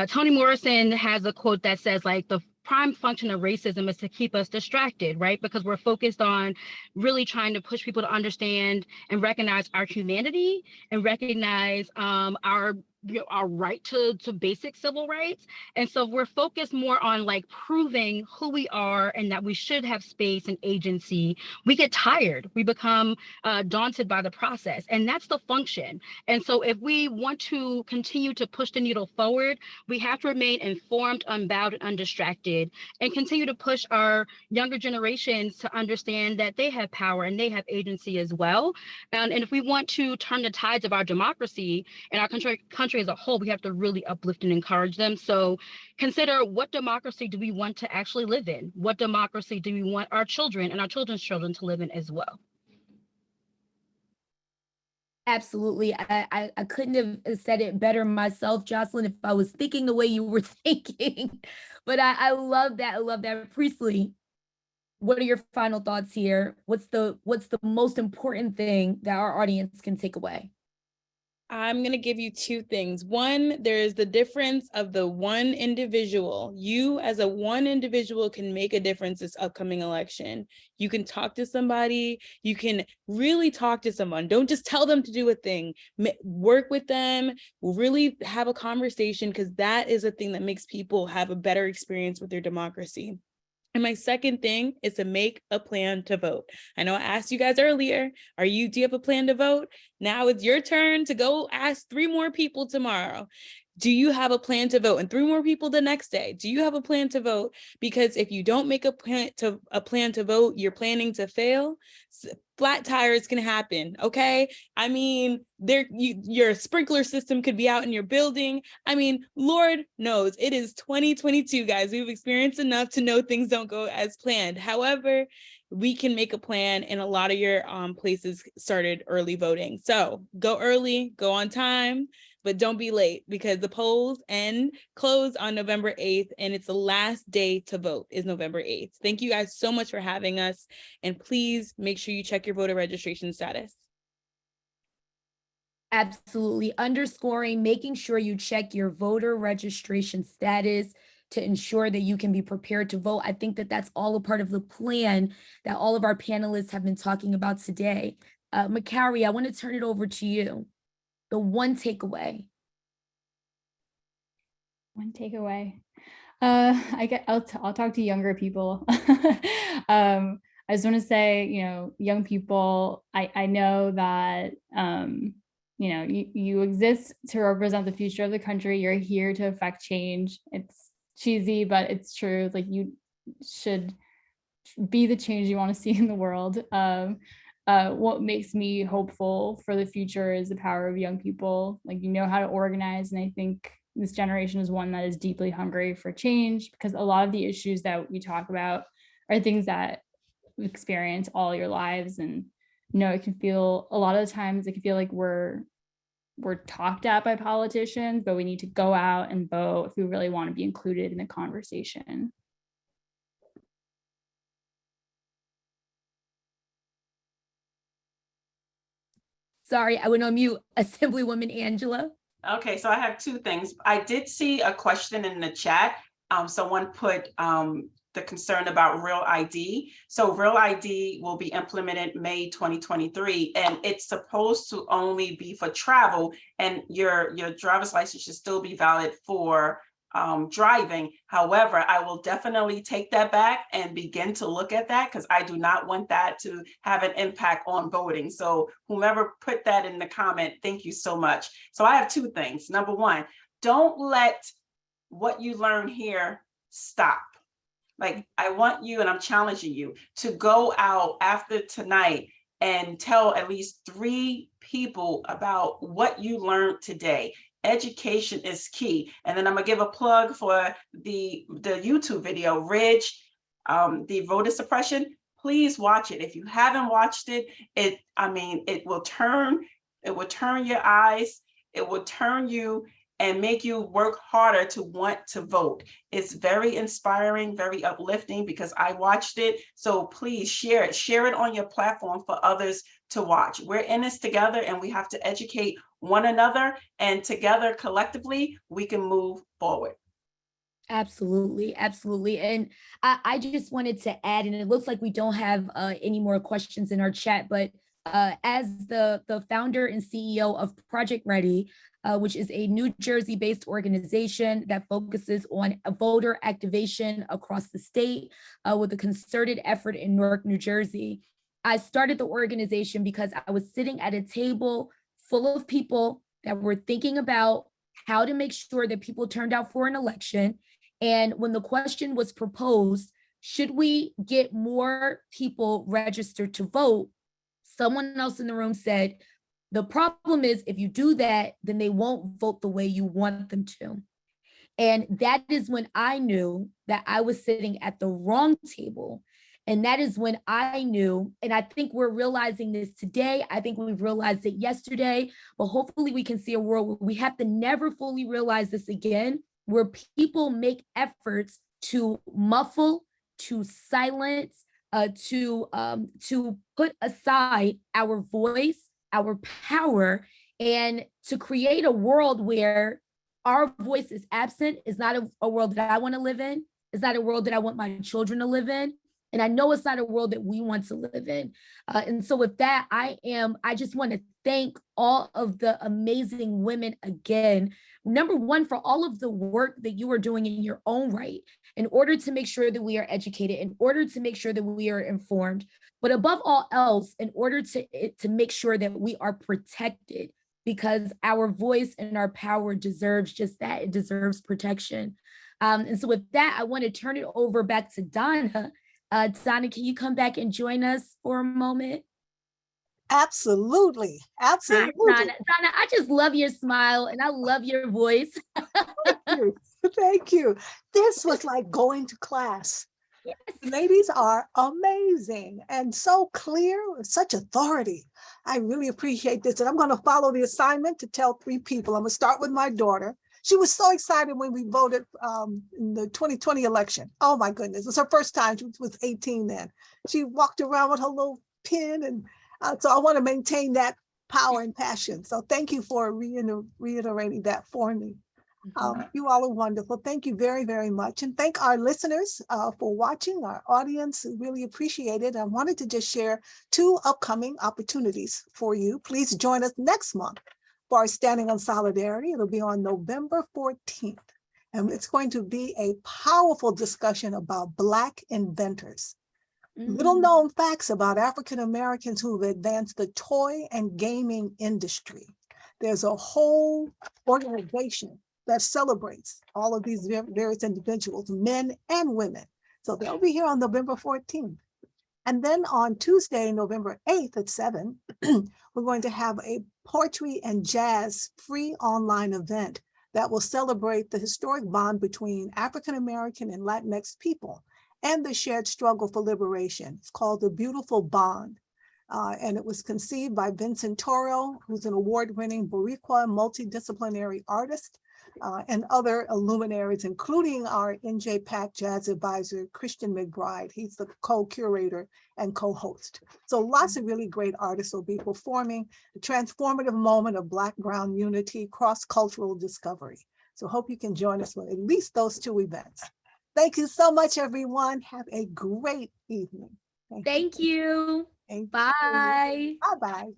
Toni Morrison has a quote that says, like, the prime function of racism is to keep us distracted, right? Because we're focused on really trying to push people to understand and recognize our humanity and recognize our right to basic civil rights. And so we're focused more on like proving who we are and that we should have space and agency. We get tired, we become daunted by the process, and that's the function. And so if we want to continue to push the needle forward, we have to remain informed, unbowed, and undistracted, and continue to push our younger generations to understand that they have power and they have agency as well. And if we want to turn the tides of our democracy and our country as a whole, we have to really uplift and encourage them. So consider, what democracy do we want to actually live in? What democracy do we want our children and our children's children to live in as well? Absolutely. I couldn't have said it better myself, Jocelyn, if I was thinking the way you were thinking. But I love that. I love that. Priestley, what are your final thoughts here? What's the most important thing that our audience can take away? I'm going to give you two things. One, there is the difference of the one individual. You as a one individual can make a difference this upcoming election. You can talk to somebody. You can really talk to someone. Don't just tell them to do a thing. Work with them. Really have a conversation, because that is a thing that makes people have a better experience with their democracy. And my second thing is to make a plan to vote. I know I asked you guys earlier, do you have a plan to vote? Now it's your turn to go ask 3 more people tomorrow. Do you have a plan to vote? And 3 more people the next day. Do you have a plan to vote? Because if you don't make a plan to vote, you're planning to fail. Flat tires can happen, okay? I mean, your sprinkler system could be out in your building. I mean, Lord knows, it is 2022, guys. We've experienced enough to know things don't go as planned. However, we can make a plan, and a lot of your places started early voting. So go early, go on time, but don't be late, because the polls close on November 8th, and it's the last day to vote is November 8th. Thank you guys so much for having us, and please make sure you check your voter registration status. Absolutely. Underscoring, making sure you check your voter registration status to ensure that you can be prepared to vote. I think that that's all a part of the plan that all of our panelists have been talking about today. McCloud, I want to turn it over to you. The one takeaway. One takeaway. I'll talk to younger people. I just want to say, young people, I know that, you exist to represent the future of the country. You're here to affect change. It's cheesy, but it's true. Like, you should be the change you want to see in the world. What makes me hopeful for the future is the power of young people. Like, how to organize. And I think this generation is one that is deeply hungry for change, because a lot of the issues that we talk about are things that you experience all your lives. And, it can feel, a lot of the times it can feel like we're talked at by politicians, but we need to go out and vote if we really want to be included in the conversation. Sorry, I went on mute. Assemblywoman Angela. Okay, so I have 2 things. I did see a question in the chat. Someone put the concern about Real ID. So Real ID will be implemented May 2023, and it's supposed to only be for travel, and your driver's license should still be valid for driving. However, I will definitely take that back and begin to look at that, because I do not want that to have an impact on voting. So whomever put that in the comment, thank you so much. So I have 2 things. Number 1, don't let what you learn here stop. Like, I want you, and I'm challenging you to go out after tonight and tell at least 3 people about what you learned today. Education is key. And then I'm gonna give a plug for the YouTube video, Ridge, the voter suppression. Please watch it. If you haven't watched it, it will turn your eyes, it will turn you and make you work harder to want to vote. It's very inspiring, very uplifting, because I watched it. So please share it on your platform for others to watch. We're in this together, and we have to educate one another, and together collectively we can move forward. Absolutely, absolutely. And I just wanted to add, and it looks like we don't have any more questions in our chat, but as the founder and CEO of Project Ready, which is a New Jersey-based organization that focuses on voter activation across the state with a concerted effort in Newark, New Jersey. I started the organization because I was sitting at a table full of people that were thinking about how to make sure that people turned out for an election. And when the question was proposed, should we get more people registered to vote? Someone else in the room said, the problem is if you do that, then they won't vote the way you want them to. And that is when I knew that I was sitting at the wrong table. And that is when I knew, and I think we're realizing this today. I think we've realized it yesterday, but hopefully we can see a world where we have to never fully realize this again, where people make efforts to muffle, to silence, to put aside our voice, our power And to create a world where our voice is absent is not a world that I want to live in. It's not a world that I want my children to live in. And I know it's not a world that we want to live in. And so with that, I just want to thank all of the amazing women again. Number one, for all of the work that you are doing in your own right, in order to make sure that we are educated, in order to make sure that we are informed, but above all else, in order to make sure that we are protected, because our voice and our power deserves just that. It deserves protection. And so with that, I want to turn it over back to Donna. Donna, can you come back and join us for a moment? Absolutely. Absolutely. Donna, I just love your smile and I love your voice. Thank you. Thank you. This was like going to class. Yes. The ladies are amazing and so clear, with such authority. I really appreciate this. And I'm going to follow the assignment to tell 3 people. I'm going to start with my daughter. She was so excited when we voted in the 2020 election. Oh my goodness, it was her first time. She was 18 then. She walked around with her little pin. And so I want to maintain that power and passion. So thank you for reiterating that for me. You all are wonderful. Thank you very, very much. And thank our listeners for watching, our audience. Really appreciate it. I wanted to just share 2 upcoming opportunities for you. Please join us next month for our Standing on Solidarity. It'll be on November 14th. And it's going to be a powerful discussion about Black inventors. Little known facts about African Americans who've advanced the toy and gaming industry. There's a whole organization that celebrates all of these various individuals, men and women. So they'll be here on November 14th. And then on Tuesday, November 8th at 7, we're going to have a poetry and jazz free online event that will celebrate the historic bond between African American and Latinx people and the shared struggle for liberation. It's called The Beautiful Bond. And it was conceived by Vincent Toro, who's an award-winning Boricua multidisciplinary artist, and other luminaries, including our NJPAC jazz advisor, Christian McBride. He's the co-curator and co-host. So lots of really great artists will be performing the transformative moment of Black-Brown unity, cross-cultural discovery. So hope you can join us for at least those 2 events. Thank you so much, everyone. Have a great evening. Thank you. Thank you. Bye. Bye-bye.